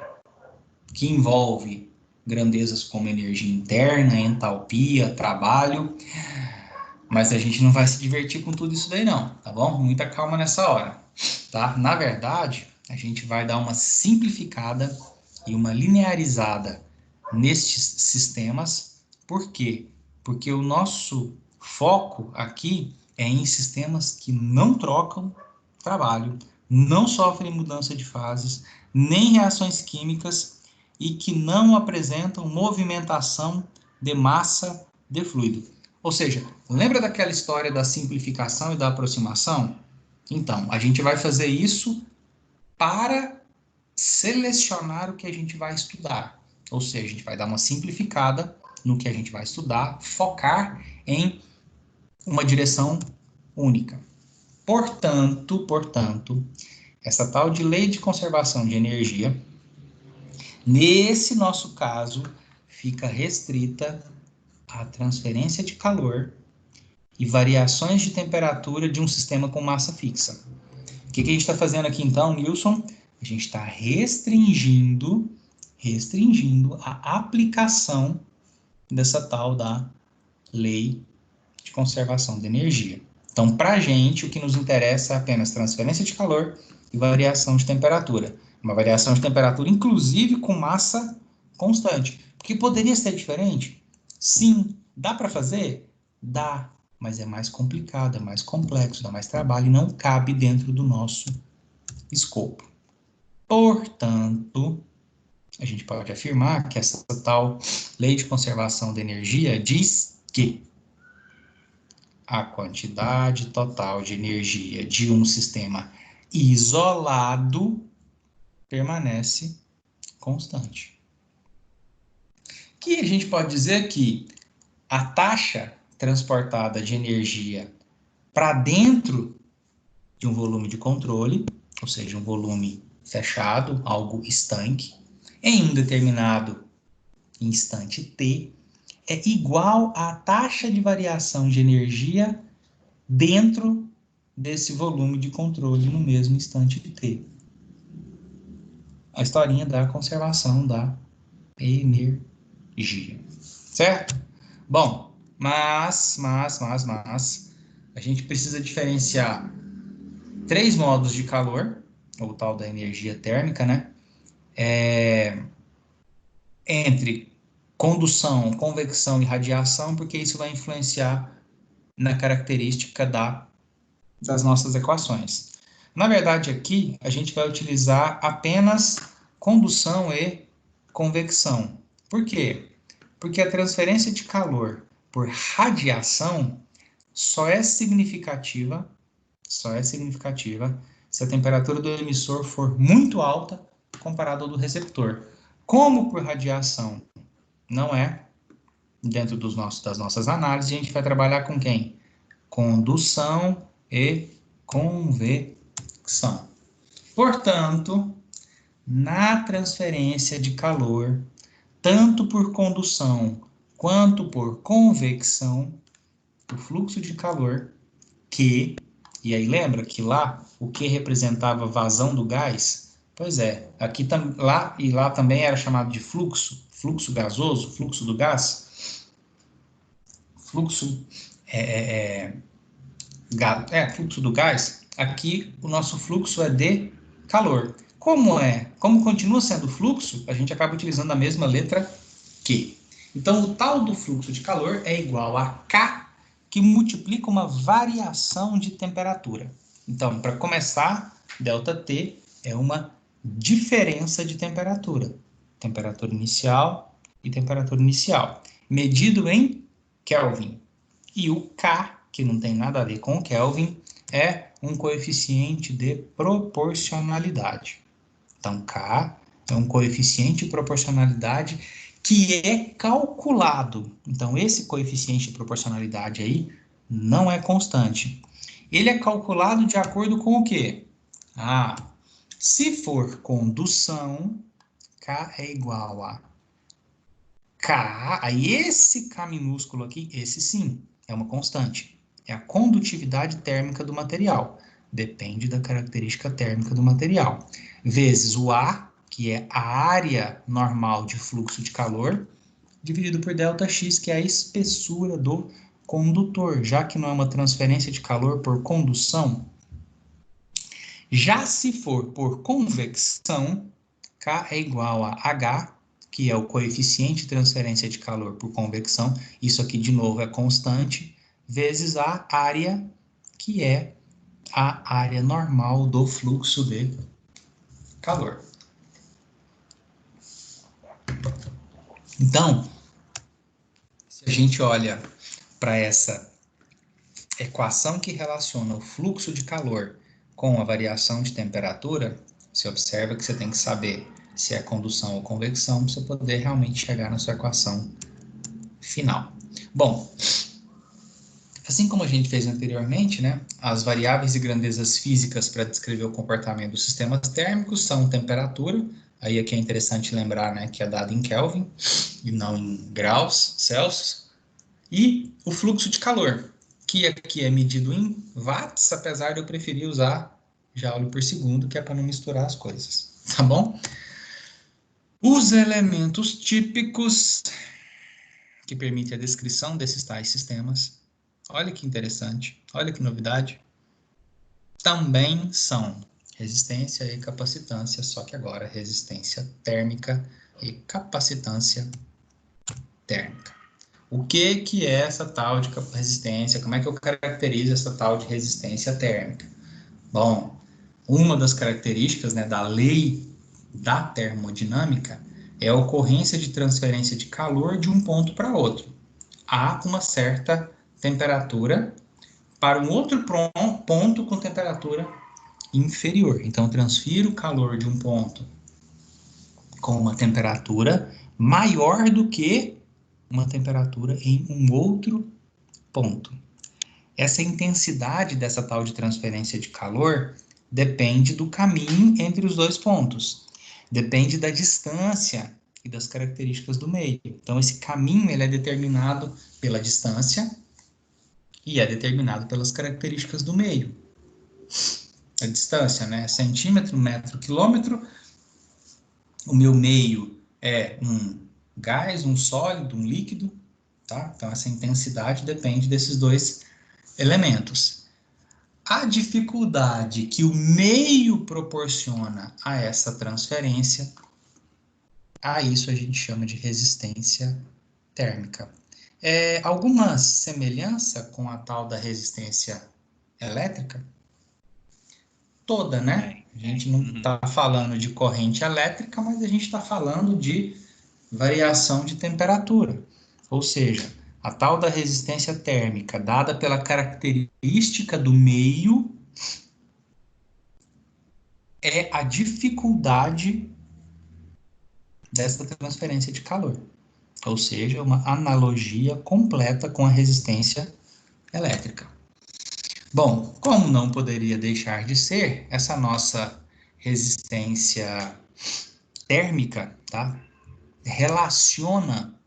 Speaker 1: que envolve grandezas como energia interna, entalpia, trabalho, mas a gente não vai se divertir com tudo isso daí não, tá bom? Muita calma nessa hora, tá? Na verdade, a gente vai dar uma simplificada e uma linearizada nestes sistemas. Por quê? Porque o nosso foco aqui é em sistemas que não trocam trabalho, não sofrem mudança de fases, nem reações químicas e que não apresentam movimentação de massa de fluido. Ou seja, lembra daquela história da simplificação e da aproximação? Então, a gente vai fazer isso para selecionar o que a gente vai estudar. Ou seja, a gente vai dar uma simplificada no que a gente vai estudar, focar em uma direção única. Portanto, essa tal de lei de conservação de energia, nesse nosso caso, fica restrita à transferência de calor e variações de temperatura de um sistema com massa fixa. O que a gente está fazendo aqui então, Nilson? A gente está restringindo a aplicação dessa tal da lei de conservação de energia. Então, para a gente, o que nos interessa é apenas transferência de calor e variação de temperatura. Uma variação de temperatura, inclusive, com massa constante. Porque poderia ser diferente? Sim. Dá para fazer? Dá. Mas é mais complicado, é mais complexo, dá mais trabalho e não cabe dentro do nosso escopo. Portanto, a gente pode afirmar que essa tal lei de conservação de energia diz que a quantidade total de energia de um sistema isolado permanece constante. Que a gente pode dizer que a taxa transportada de energia para dentro de um volume de controle, ou seja, um volume fechado, algo estanque, em um determinado instante t, é igual à taxa de variação de energia dentro desse volume de controle no mesmo instante t. A historinha da conservação da energia, certo? Bom, mas, a gente precisa diferenciar 3 modos de calor, ou tal da energia térmica, né? Entre condução, convecção e radiação, porque isso vai influenciar na característica das nossas equações. Na verdade, aqui, a gente vai utilizar apenas condução e convecção. Por quê? Porque a transferência de calor por radiação só é significativa se a temperatura do emissor for muito alta comparado ao do receptor. Como por radiação não é, dentro das nossas análises, a gente vai trabalhar com quem? Condução e convecção. Portanto, na transferência de calor, tanto por condução quanto por convecção, o fluxo de calor Q, e aí lembra que lá o Q representava vazão do gás? Pois é, aqui lá também era chamado de fluxo gasoso, fluxo do gás. Fluxo fluxo do gás, aqui o nosso fluxo é de calor. Como continua sendo fluxo, a gente acaba utilizando a mesma letra Q. Então, o tal do fluxo de calor é igual a K, que multiplica uma variação de temperatura. Então, para começar, ΔT é uma diferença de temperatura. Temperatura inicial e temperatura inicial. Medido em Kelvin. E o K, que não tem nada a ver com o Kelvin, é um coeficiente de proporcionalidade. Então, K é um coeficiente de proporcionalidade que é calculado. Então, esse coeficiente de proporcionalidade aí não é constante. Ele é calculado de acordo com o quê? Se for condução, K é igual a K, aí esse K minúsculo aqui, esse sim, é uma constante. É a condutividade térmica do material. Depende da característica térmica do material. Vezes o A, que é a área normal de fluxo de calor, dividido por ΔX, que é a espessura do condutor, já que não é uma transferência de calor por condução. Já se for por convecção, K é igual a H, que é o coeficiente de transferência de calor por convecção, isso aqui de novo é constante, vezes a área, que é a área normal do fluxo de calor. Então, se a gente olha para essa equação que relaciona o fluxo de calor com a variação de temperatura, você observa que você tem que saber se é condução ou convecção para você poder realmente chegar na sua equação final. Bom, assim como a gente fez anteriormente, né, as variáveis e grandezas físicas para descrever o comportamento dos sistemas térmicos são temperatura, aí aqui é interessante lembrar, né, que é dado em Kelvin e não em graus Celsius, e o fluxo de calor, que aqui é medido em watts, apesar de eu preferir usar joule por segundo, que é para não misturar as coisas, tá bom? Os elementos típicos que permitem a descrição desses tais sistemas, olha que interessante, olha que novidade, também são resistência e capacitância, só que agora resistência térmica e capacitância térmica. O que é essa tal de resistência? Como é que eu caracterizo essa tal de resistência térmica? Bom, uma das características, né, da lei da termodinâmica é a ocorrência de transferência de calor de um ponto para outro. Há uma certa temperatura para um outro ponto com temperatura inferior. Então, transfiro o calor de um ponto com uma temperatura maior do que uma temperatura em um outro ponto. Essa intensidade dessa tal de transferência de calor depende do caminho entre os dois pontos. Depende da distância e das características do meio. Então, esse caminho ele é determinado pela distância e é determinado pelas características do meio. A distância, né? Centímetro, metro, quilômetro. O meu meio é um gás, um sólido, um líquido, tá? Então, essa intensidade depende desses dois elementos. A dificuldade que o meio proporciona a essa transferência, a isso a gente chama de resistência térmica. Alguma semelhança com a tal da resistência elétrica? Toda, né? A gente não está falando de corrente elétrica, mas a gente está falando de variação de temperatura. Ou seja, a tal da resistência térmica, dada pela característica do meio, é a dificuldade dessa transferência de calor. Ou seja, uma analogia completa com a resistência elétrica. Bom, como não poderia deixar de ser, essa nossa resistência térmica, tá?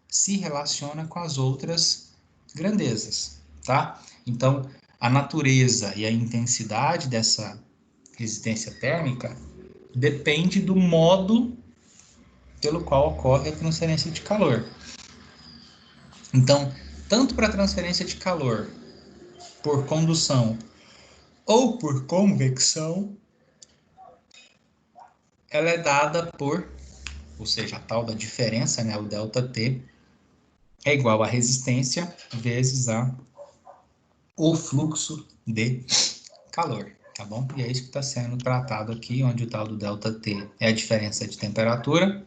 Speaker 1: Se relaciona com as outras grandezas, tá? Então, a natureza e a intensidade dessa resistência térmica depende do modo pelo qual ocorre a transferência de calor. Então, tanto para a transferência de calor por condução ou por convecção, ela é dada por, ou seja, a tal da diferença, né, o ΔT, é igual a resistência vezes o fluxo de calor, tá bom? E é isso que está sendo tratado aqui, onde o tal do ΔT é a diferença de temperatura,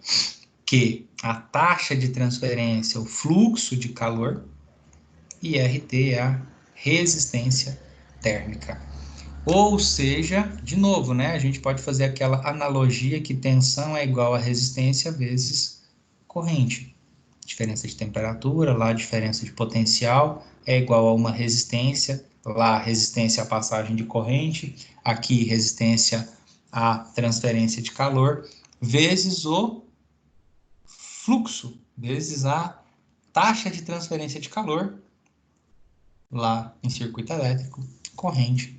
Speaker 1: que a taxa de transferência, o fluxo de calor, e RT é a resistência térmica. Ou seja, de novo, né, a gente pode fazer aquela analogia que tensão é igual a resistência vezes corrente. Diferença de temperatura, lá a diferença de potencial é igual a uma resistência, lá resistência à passagem de corrente, aqui resistência à transferência de calor, vezes o fluxo, vezes a taxa de transferência de calor, lá em circuito elétrico, corrente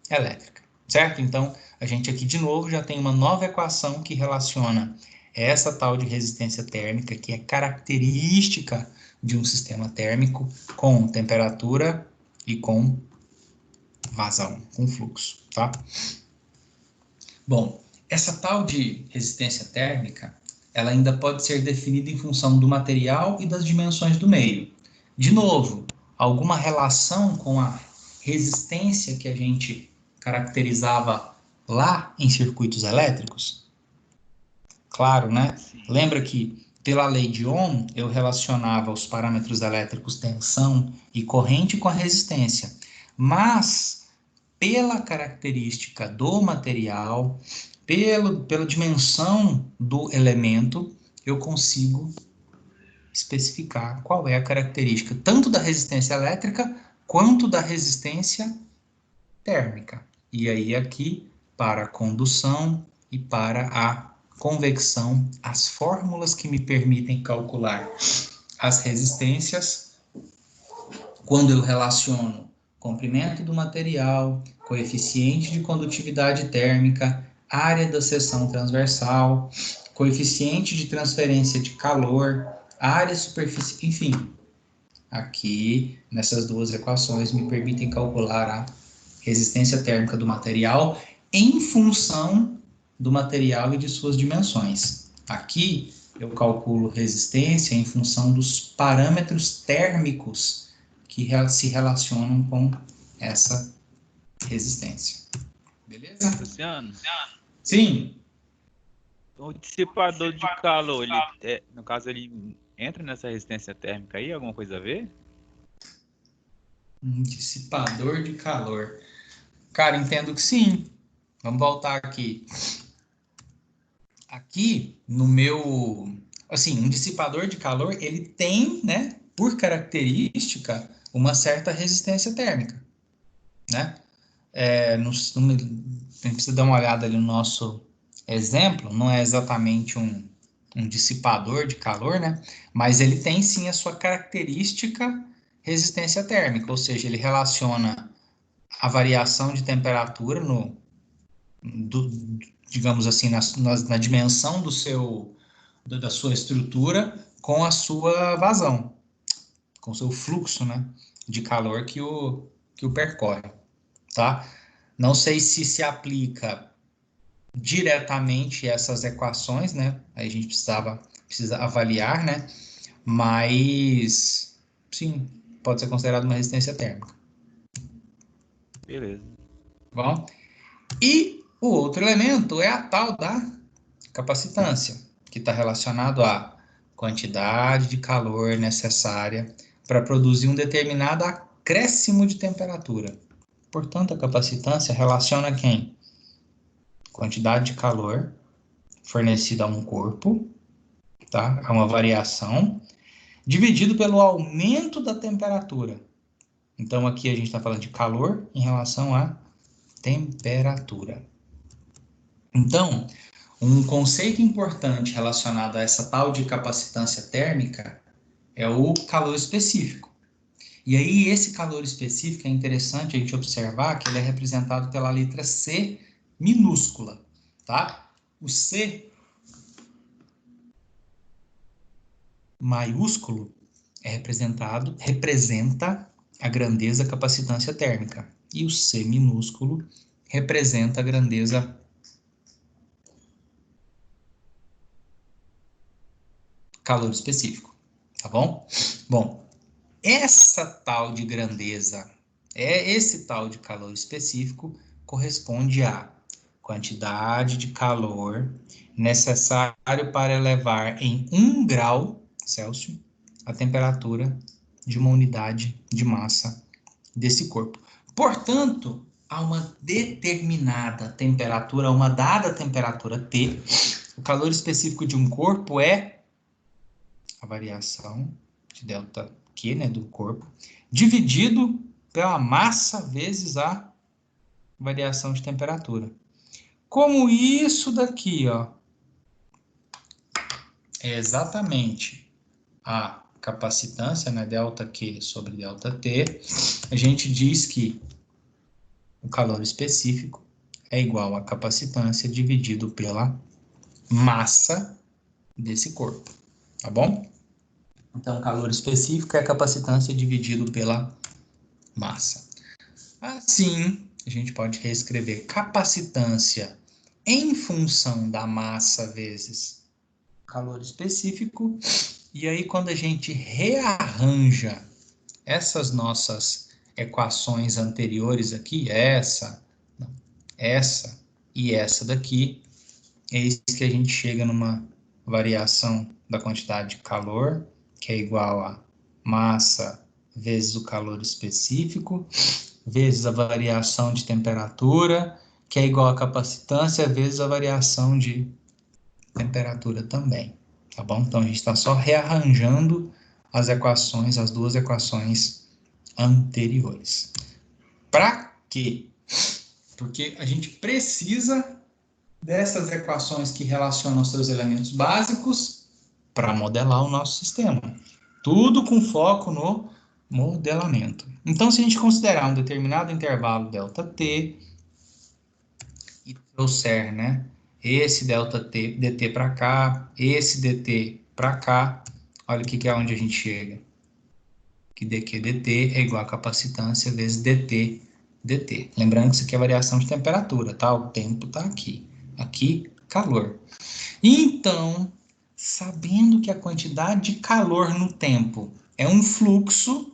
Speaker 1: elétrica, certo? Então, a gente aqui de novo já tem uma nova equação que relaciona essa tal de resistência térmica, que é característica de um sistema térmico, com temperatura e com vazão, com fluxo, tá? Bom, essa tal de resistência térmica, ela ainda pode ser definida em função do material e das dimensões do meio. De novo, alguma relação com a resistência que a gente caracterizava lá em circuitos elétricos? Claro, né?
Speaker 2: Sim.
Speaker 1: Lembra que pela lei de Ohm eu relacionava os parâmetros elétricos tensão e corrente com a resistência. Mas pela característica do material, pela dimensão do elemento, eu consigo especificar qual é a característica tanto da resistência elétrica quanto da resistência térmica. E aí aqui, para a condução e para a convecção, as fórmulas que me permitem calcular as resistências, quando eu relaciono comprimento do material, coeficiente de condutividade térmica, área da seção transversal, coeficiente de transferência de calor, área superficial, enfim. Aqui, nessas duas equações, me permitem calcular a resistência térmica do material em função do material e de suas dimensões. Aqui, eu calculo resistência em função dos parâmetros térmicos que se relacionam com essa resistência. Beleza?
Speaker 2: Luciano,
Speaker 1: Sim.
Speaker 2: o dissipador de calor, no caso, ele entra nessa resistência térmica aí, alguma coisa a ver?
Speaker 1: Um dissipador de calor. Cara, entendo que sim. Vamos voltar aqui. Aqui no meu, assim, um dissipador de calor, ele tem, né, por característica, uma certa resistência térmica, né? A gente precisa dar uma olhada ali no nosso exemplo, não é exatamente um dissipador de calor, né? Mas ele tem sim a sua característica resistência térmica, ou seja, ele relaciona a variação de temperatura do, digamos assim, na dimensão da sua estrutura com a sua vazão, com o seu fluxo, né, de calor que o percorre, tá? Não sei se aplica diretamente essas equações, né? Aí a gente precisa avaliar, né? Mas, sim, pode ser considerado uma resistência térmica.
Speaker 2: Beleza.
Speaker 1: Bom, e o outro elemento é a tal da capacitância, que está relacionado à quantidade de calor necessária para produzir um determinado acréscimo de temperatura. Portanto, a capacitância relaciona quem? Quantidade de calor fornecida a um corpo, tá? A uma variação, dividido pelo aumento da temperatura. Então, aqui a gente está falando de calor em relação à temperatura. Então, um conceito importante relacionado a essa tal de capacitância térmica é o calor específico. E aí, esse calor específico é interessante a gente observar que ele é representado pela letra C minúscula, tá? O C maiúsculo representa a grandeza capacitância térmica. E o C minúsculo representa a grandeza calor específico, tá bom? Bom, essa tal de grandeza, esse tal de calor específico, corresponde à quantidade de calor necessário para elevar em 1 grau Celsius a temperatura de uma unidade de massa desse corpo. Portanto, a uma determinada temperatura, uma dada temperatura T, o calor específico de um corpo é a variação de ΔQ, né, do corpo, dividido pela massa vezes a variação de temperatura. Como isso daqui, ó, é exatamente a capacitância, né, ΔQ sobre ΔT, a gente diz que o calor específico é igual à capacitância dividido pela massa desse corpo, tá bom? Então, calor específico é a capacitância dividido pela massa. Assim, a gente pode reescrever capacitância em função da massa vezes calor específico. E aí, quando a gente rearranja essas nossas equações anteriores aqui, essa e essa daqui, é isso que a gente chega numa variação da quantidade de calor, que é igual a massa vezes o calor específico, vezes a variação de temperatura, que é igual a capacitância, vezes a variação de temperatura também, tá bom? Então, a gente está só rearranjando as equações, as duas equações anteriores. Para quê? Porque a gente precisa dessas equações que relacionam os seus elementos básicos para modelar o nosso sistema. Tudo com foco no modelamento. Então, se a gente considerar um determinado intervalo ΔT e trouxer, né, esse ΔT, dt para cá, esse dt para cá, olha o que é onde a gente chega. Que dq dt é igual a capacitância vezes dt dt. Lembrando que isso aqui é variação de temperatura, tá? O tempo está aqui. Aqui, calor. Então, sabendo que a quantidade de calor no tempo é um fluxo,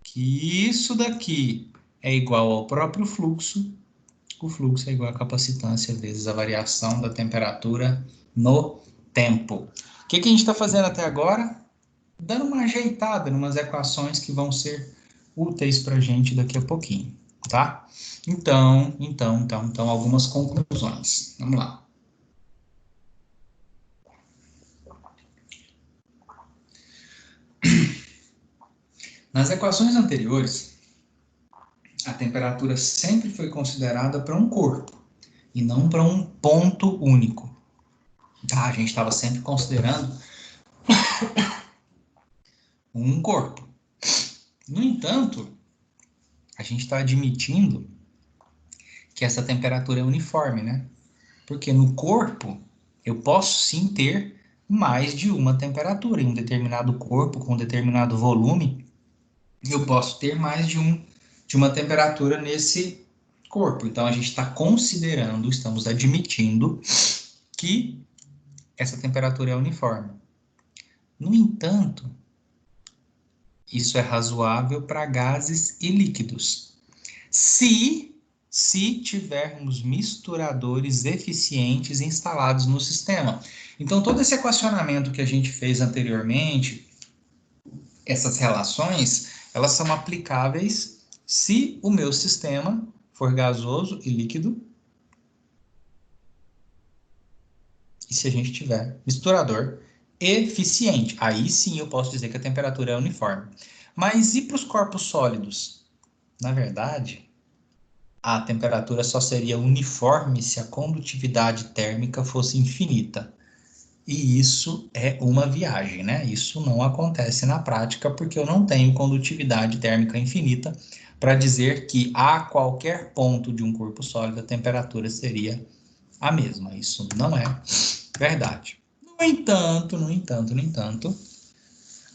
Speaker 1: que isso daqui é igual ao próprio fluxo, o fluxo é igual a capacitância vezes a variação da temperatura no tempo. O que a gente está fazendo até agora? Dando uma ajeitada em umas equações que vão ser úteis para a gente daqui a pouquinho, tá? Então, algumas conclusões. Vamos lá. Nas equações anteriores, a temperatura sempre foi considerada para um corpo e não para um ponto único. Tá? A gente estava sempre considerando um corpo. No entanto, a gente está admitindo que essa temperatura é uniforme, né? Porque no corpo eu posso sim ter mais de uma temperatura. Em um determinado corpo, com um determinado volume, eu posso ter mais de uma temperatura nesse corpo. Então, a gente está considerando, estamos admitindo que essa temperatura é uniforme. No entanto, isso é razoável para gases e líquidos. Se tivermos misturadores eficientes instalados no sistema. Então, todo esse equacionamento que a gente fez anteriormente, essas relações, elas são aplicáveis se o meu sistema for gasoso e líquido e se a gente tiver misturador eficiente. Aí sim eu posso dizer que a temperatura é uniforme. Mas e para os corpos sólidos? Na verdade, a temperatura só seria uniforme se a condutividade térmica fosse infinita. E isso é uma viagem, né? Isso não acontece na prática porque eu não tenho condutividade térmica infinita para dizer que a qualquer ponto de um corpo sólido a temperatura seria a mesma. Isso não é verdade. No entanto,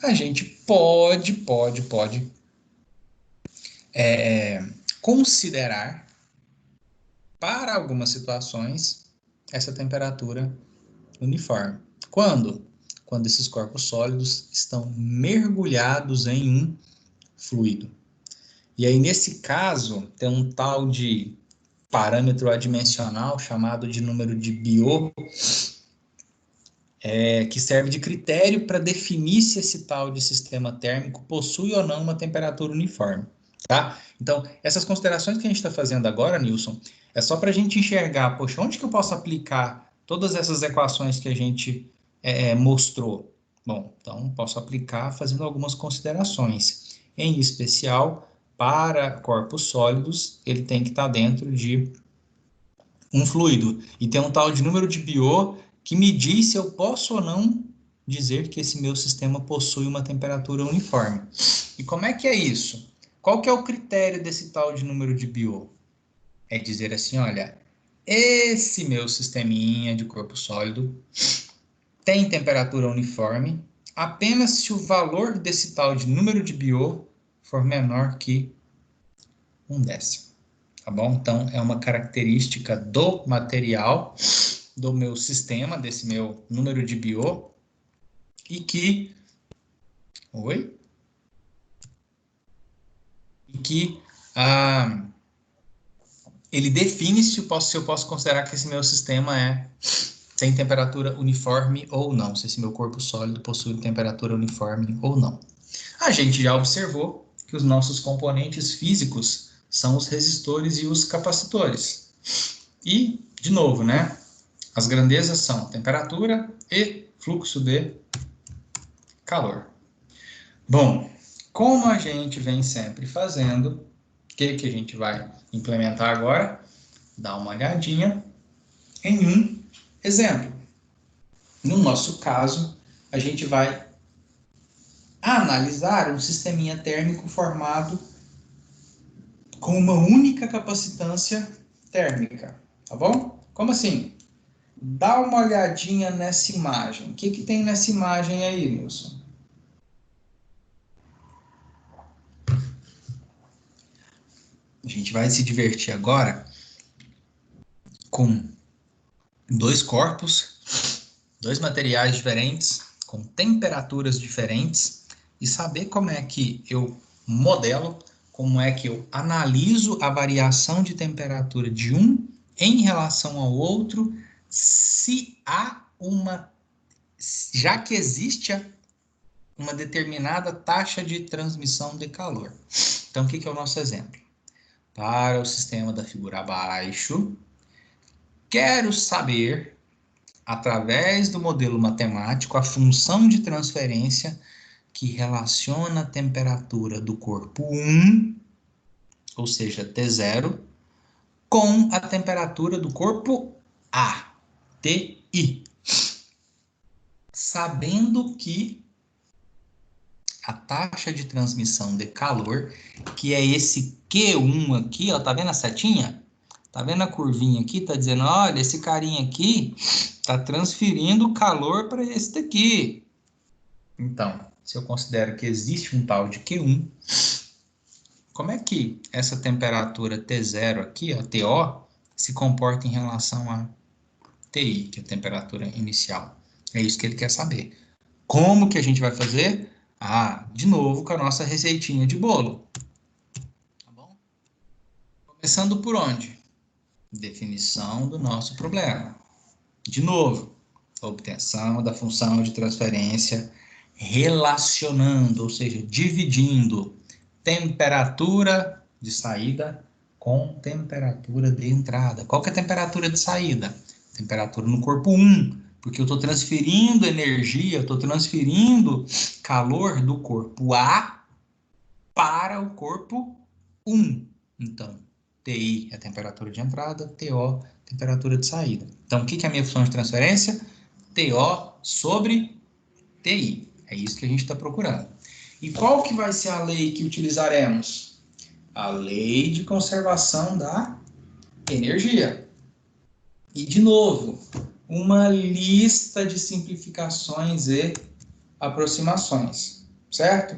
Speaker 1: a gente pode considerar, para algumas situações, essa temperatura uniforme. Quando? Quando esses corpos sólidos estão mergulhados em um fluido. E aí, nesse caso, tem um tal de parâmetro adimensional chamado de número de Biot, que serve de critério para definir se esse tal de sistema térmico possui ou não uma temperatura uniforme. Tá? Então, essas considerações que a gente está fazendo agora, Nilson, é só para a gente enxergar, poxa, onde que eu posso aplicar todas essas equações que a gente mostrou? Bom, então, posso aplicar fazendo algumas considerações. Em especial, para corpos sólidos, ele tem que estar dentro de um fluido. E tem um tal de número de Biot que me diz se eu posso ou não dizer que esse meu sistema possui uma temperatura uniforme. E como é que é isso? Qual que é o critério desse tal de número de Biot? É dizer assim, olha, esse meu sisteminha de corpo sólido tem temperatura uniforme apenas se o valor desse tal de número de Biot for menor que 1/10. Tá bom? Então, é uma característica do material, do meu sistema, desse meu número de Biot, e que... Oi? E que ele define se eu posso considerar que esse meu sistema tem temperatura uniforme ou não, se esse meu corpo sólido possui temperatura uniforme ou não. A gente já observou que os nossos componentes físicos são os resistores e os capacitores. E, de novo, né? As grandezas são temperatura e fluxo de calor. Bom, como a gente vem sempre fazendo, o que a gente vai implementar agora? Dá uma olhadinha em um exemplo. No nosso caso, a gente vai analisar um sisteminha térmico formado com uma única capacitância térmica, tá bom? Como assim? Dá uma olhadinha nessa imagem. O que tem nessa imagem aí, Nilson? A gente vai se divertir agora com dois corpos, dois materiais diferentes, com temperaturas diferentes, e saber como é que eu modelo, como é que eu analiso a variação de temperatura de um em relação ao outro, já que existe uma determinada taxa de transmissão de calor. Então, o que é o nosso exemplo? Para o sistema da figura abaixo, quero saber, através do modelo matemático, a função de transferência que relaciona a temperatura do corpo 1, ou seja, T0, com a temperatura do corpo A, TI. Sabendo que a taxa de transmissão de calor, que é esse Q1 aqui, ó, tá vendo a setinha? Tá vendo a curvinha aqui? Tá dizendo, olha, esse carinha aqui tá transferindo calor para esse daqui. Então, se eu considero que existe um tal de Q1, como é que essa temperatura T0 aqui, a TO, se comporta em relação a TI, que é a temperatura inicial? É isso que ele quer saber. Como que a gente vai fazer? De novo com a nossa receitinha de bolo. Tá bom? Começando por onde? Definição do nosso problema. De novo, obtenção da função de transferência relacionando, ou seja, dividindo temperatura de saída com temperatura de entrada. Qual que é a temperatura de saída? Temperatura no corpo 1, porque eu estou transferindo energia, eu estou transferindo calor do corpo A para o corpo 1. Então, TI é a temperatura de entrada, TO, temperatura de saída. Então, o que é a minha função de transferência? TO sobre TI. É isso que a gente está procurando. E qual que vai ser a lei que utilizaremos? A lei de conservação da energia. E, de novo, uma lista de simplificações e aproximações, certo?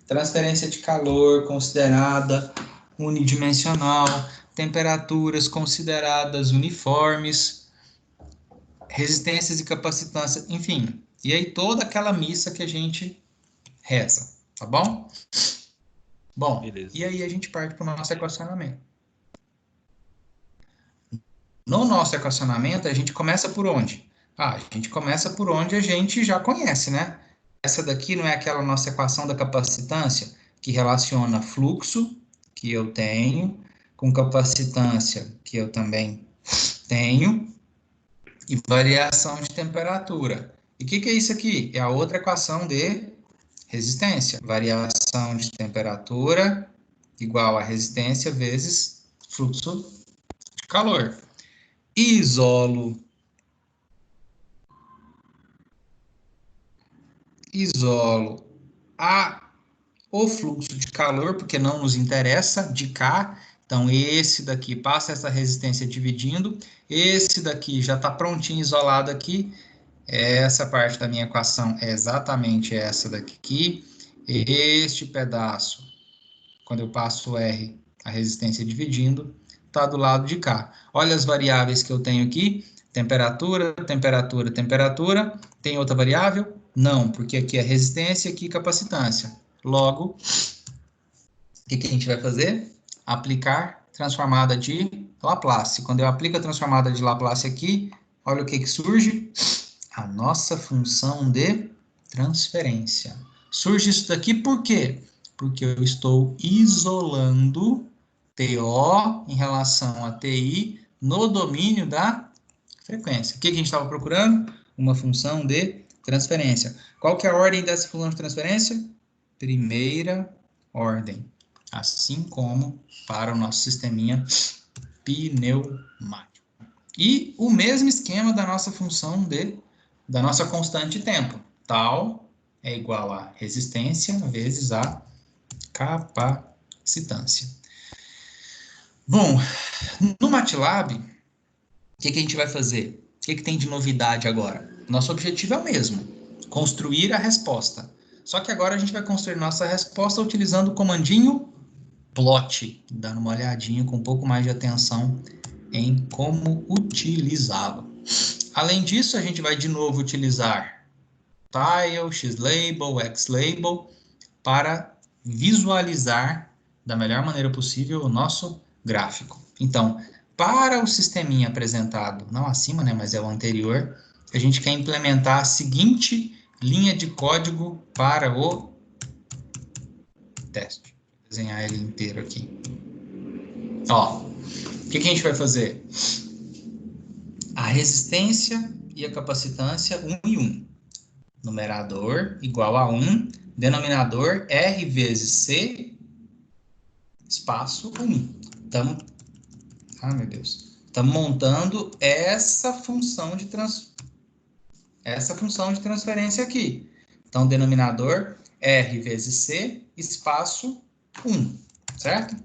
Speaker 1: Transferência de calor considerada unidimensional, temperaturas consideradas uniformes, resistências e capacitância, enfim. E aí toda aquela missa que a gente reza, tá bom? Bom,
Speaker 2: Beleza.
Speaker 1: e aí a gente parte para o nosso equacionamento. No nosso equacionamento, a gente começa por onde? A gente começa por onde a gente já conhece, né? Essa daqui não é aquela nossa equação da capacitância que relaciona fluxo, que eu tenho, com capacitância, que eu também tenho, e variação de temperatura. E o que é isso aqui? É a outra equação de resistência. Variação de temperatura igual a resistência vezes fluxo de calor. Isolo o fluxo de calor, porque não nos interessa, de cá. Então, esse daqui passa essa resistência dividindo. Esse daqui já está prontinho, isolado aqui. Essa parte da minha equação é exatamente essa daqui. Este pedaço, quando eu passo R, a resistência dividindo, está do lado de cá. Olha as variáveis que eu tenho aqui. Temperatura, temperatura, temperatura. Tem outra variável? Não, porque aqui é resistência e aqui capacitância. Logo, o que a gente vai fazer? Aplicar transformada de Laplace. Quando eu aplico a transformada de Laplace aqui, olha o que surge? A nossa função de transferência. Surge isso daqui por quê? Porque eu estou isolando TO em relação a TI no domínio da frequência. O que a gente estava procurando? Uma função de transferência. Qual que é a ordem dessa função de transferência? Primeira ordem. Assim como para o nosso sisteminha pneumático. E o mesmo esquema da nossa função da nossa constante de tempo. Tal é igual a resistência vezes a capacitância. Bom, no MATLAB, o que a gente vai fazer? O que tem de novidade agora? Nosso objetivo é o mesmo, construir a resposta. Só que agora a gente vai construir nossa resposta utilizando o comandinho plot, dando uma olhadinha com um pouco mais de atenção em como utilizá-lo. Além disso, a gente vai de novo utilizar tile, xlabel, xlabel para visualizar da melhor maneira possível o nosso gráfico. Então, para o sisteminha apresentado, não acima, né, mas é o anterior, a gente quer implementar a seguinte linha de código para o teste. Vou desenhar ele inteiro aqui. Ó, o que a gente vai fazer? A resistência e a capacitância 1 e 1. Numerador igual a 1, denominador R vezes C, espaço 1. Estamos, meu Deus, estamos montando essa função de transferência aqui. Então, denominador R vezes C, espaço 1, certo?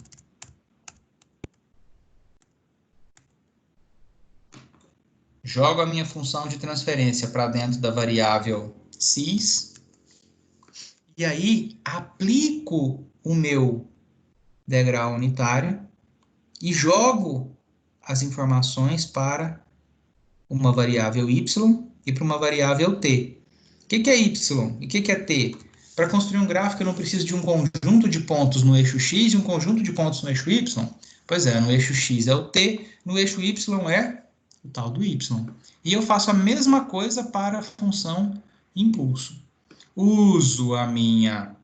Speaker 1: Jogo a minha função de transferência para dentro da variável cis. E aí, aplico o meu degrau unitário e jogo as informações para uma variável y e para uma variável t. O que é y e o que é t? Para construir um gráfico, eu não preciso de um conjunto de pontos no eixo x e um conjunto de pontos no eixo y? Pois é, no eixo x é o t, no eixo y é o tal do y. E eu faço a mesma coisa para a função impulso. Uso a minha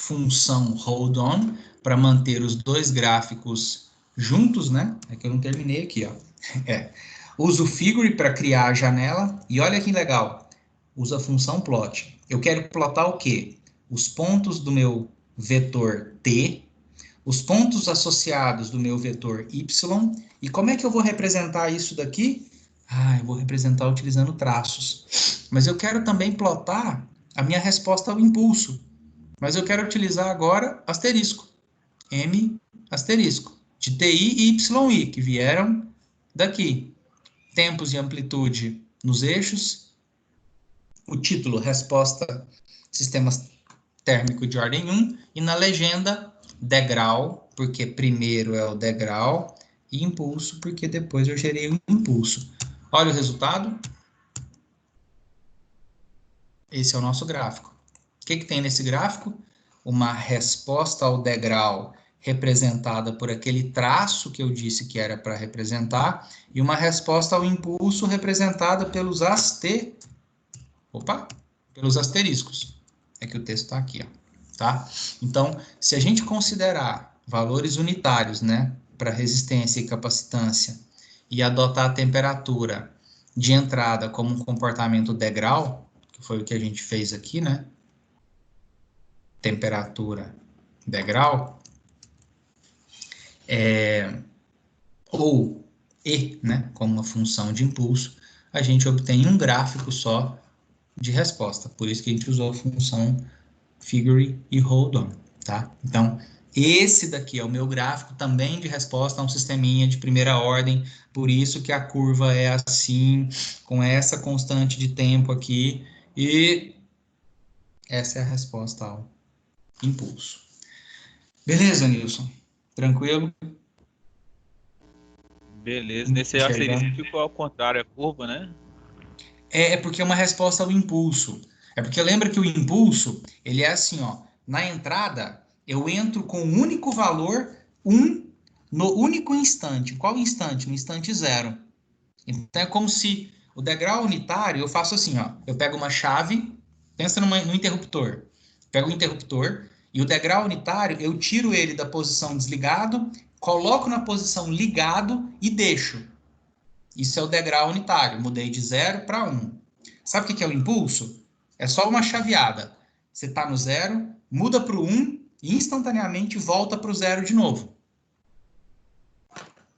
Speaker 1: função hold on para manter os dois gráficos juntos, né? É que eu não terminei aqui, ó. Uso o figure para criar a janela e olha que legal. Uso a função plot. Eu quero plotar o quê? Os pontos do meu vetor t, os pontos associados do meu vetor y, e como é que eu vou representar isso daqui? Eu vou representar utilizando traços. Mas eu quero também plotar a minha resposta ao impulso. Mas eu quero utilizar agora asterisco. M asterisco. De TI e YI, que vieram daqui. Tempos e amplitude nos eixos. O título, resposta, sistemas térmico de ordem 1, e na legenda, degrau, porque primeiro é o degrau, e impulso, porque depois eu gerei um impulso. Olha o resultado. Esse é o nosso gráfico. O que tem nesse gráfico? Uma resposta ao degrau representada por aquele traço que eu disse que era para representar, e uma resposta ao impulso representada pelos pelos asteriscos. É que o texto está aqui, ó, tá? Então, se a gente considerar valores unitários, né, para resistência e capacitância, e adotar a temperatura de entrada como um comportamento degrau, que foi o que a gente fez aqui, né? Temperatura degrau, ou E, né, como uma função de impulso, a gente obtém um gráfico só de resposta. Por isso que a gente usou a função figure e hold on, tá? Então, esse daqui é o meu gráfico também de resposta a um sisteminha de primeira ordem, por isso que a curva é assim, com essa constante de tempo aqui, e essa é a resposta ao impulso. Beleza, Nilson? Tranquilo?
Speaker 2: Beleza. Nesse asterisco ficou ao contrário a curva, né?
Speaker 1: É porque é uma resposta ao impulso. É porque lembra que o impulso, ele é assim, ó. Na entrada, eu entro com um único valor, 1, no único instante. Qual instante? No instante 0. Então é como se o degrau unitário, eu faço assim, ó. Eu pego uma chave, pensa no interruptor. Pego o interruptor e o degrau unitário, eu tiro ele da posição desligado, coloco na posição ligado e deixo. Isso é o degrau unitário. Mudei de 0 para 1. Sabe o que é o impulso? É só uma chaveada. Você está no 0, muda para o 1 e instantaneamente volta para o 0 de novo.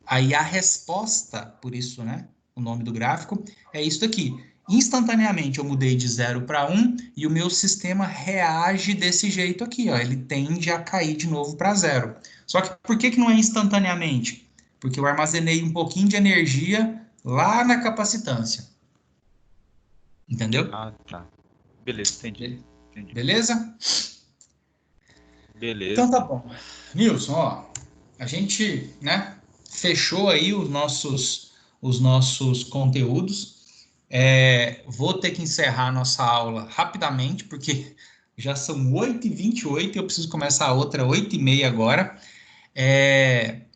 Speaker 1: Aí a resposta, por isso, né, o nome do gráfico, é isso aqui. Instantaneamente eu mudei de 0 para 1 e o meu sistema reage desse jeito aqui, ó. Ele tende a cair de novo para 0. Só que por que não é instantaneamente? Porque eu armazenei um pouquinho de energia lá na capacitância. Entendeu?
Speaker 2: Ah, tá. Beleza, entendi.
Speaker 1: Beleza?
Speaker 2: Beleza.
Speaker 1: Então tá bom. Nilson, ó, a gente, né, fechou aí os nossos conteúdos. Vou ter que encerrar a nossa aula rapidamente, porque já são 8h28 e eu preciso começar a outra 8h30 agora.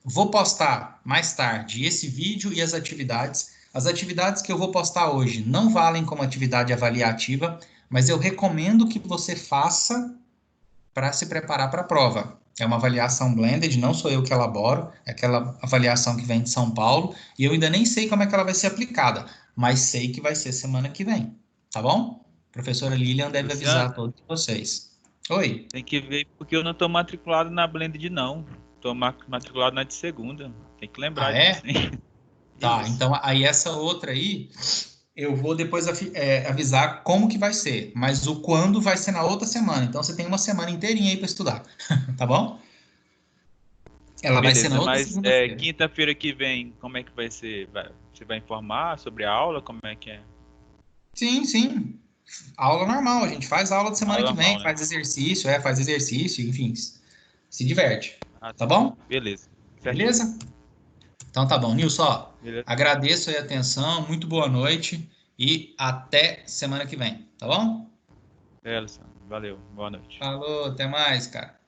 Speaker 1: Vou postar mais tarde esse vídeo e as atividades. As atividades que eu vou postar hoje não valem como atividade avaliativa, mas eu recomendo que você faça para se preparar para a prova. É uma avaliação blended, não sou eu que elaboro, é aquela avaliação que vem de São Paulo, e eu ainda nem sei como é que ela vai ser aplicada, mas sei que vai ser semana que vem, tá bom? A professora Lilian deve
Speaker 2: Luciano,
Speaker 1: avisar a todos vocês. Oi.
Speaker 2: tem que ver porque eu não tô matriculado na Blended, não. Tô matriculado na de segunda. Tem que lembrar
Speaker 1: Ah,
Speaker 2: disso,
Speaker 1: é?
Speaker 2: hein?
Speaker 1: Tá,
Speaker 2: Isso.
Speaker 1: então aí essa outra aí, eu vou depois avisar como que vai ser, mas o quando vai ser na outra semana, então você tem uma semana inteirinha aí para estudar, tá bom? Ela vai ser na
Speaker 2: Beleza,
Speaker 1: outra
Speaker 2: mas
Speaker 1: segunda-feira.
Speaker 2: quinta-feira que vem, como é que vai ser? Você vai informar sobre a aula? Como é que é?
Speaker 1: Sim, sim. Aula normal, a gente faz aula de semana
Speaker 2: Aula
Speaker 1: que vem,
Speaker 2: normal, né?
Speaker 1: faz exercício, enfim, se diverte.
Speaker 2: Ah,
Speaker 1: Tá
Speaker 2: tá.
Speaker 1: bom?
Speaker 2: Beleza. Certinho.
Speaker 1: Beleza? Então tá bom. Nilson, ó,
Speaker 2: Beleza.
Speaker 1: agradeço aí a atenção, muito boa noite e até semana que vem, tá bom?
Speaker 2: Luciano. Valeu. Boa noite.
Speaker 1: Falou, até mais, cara.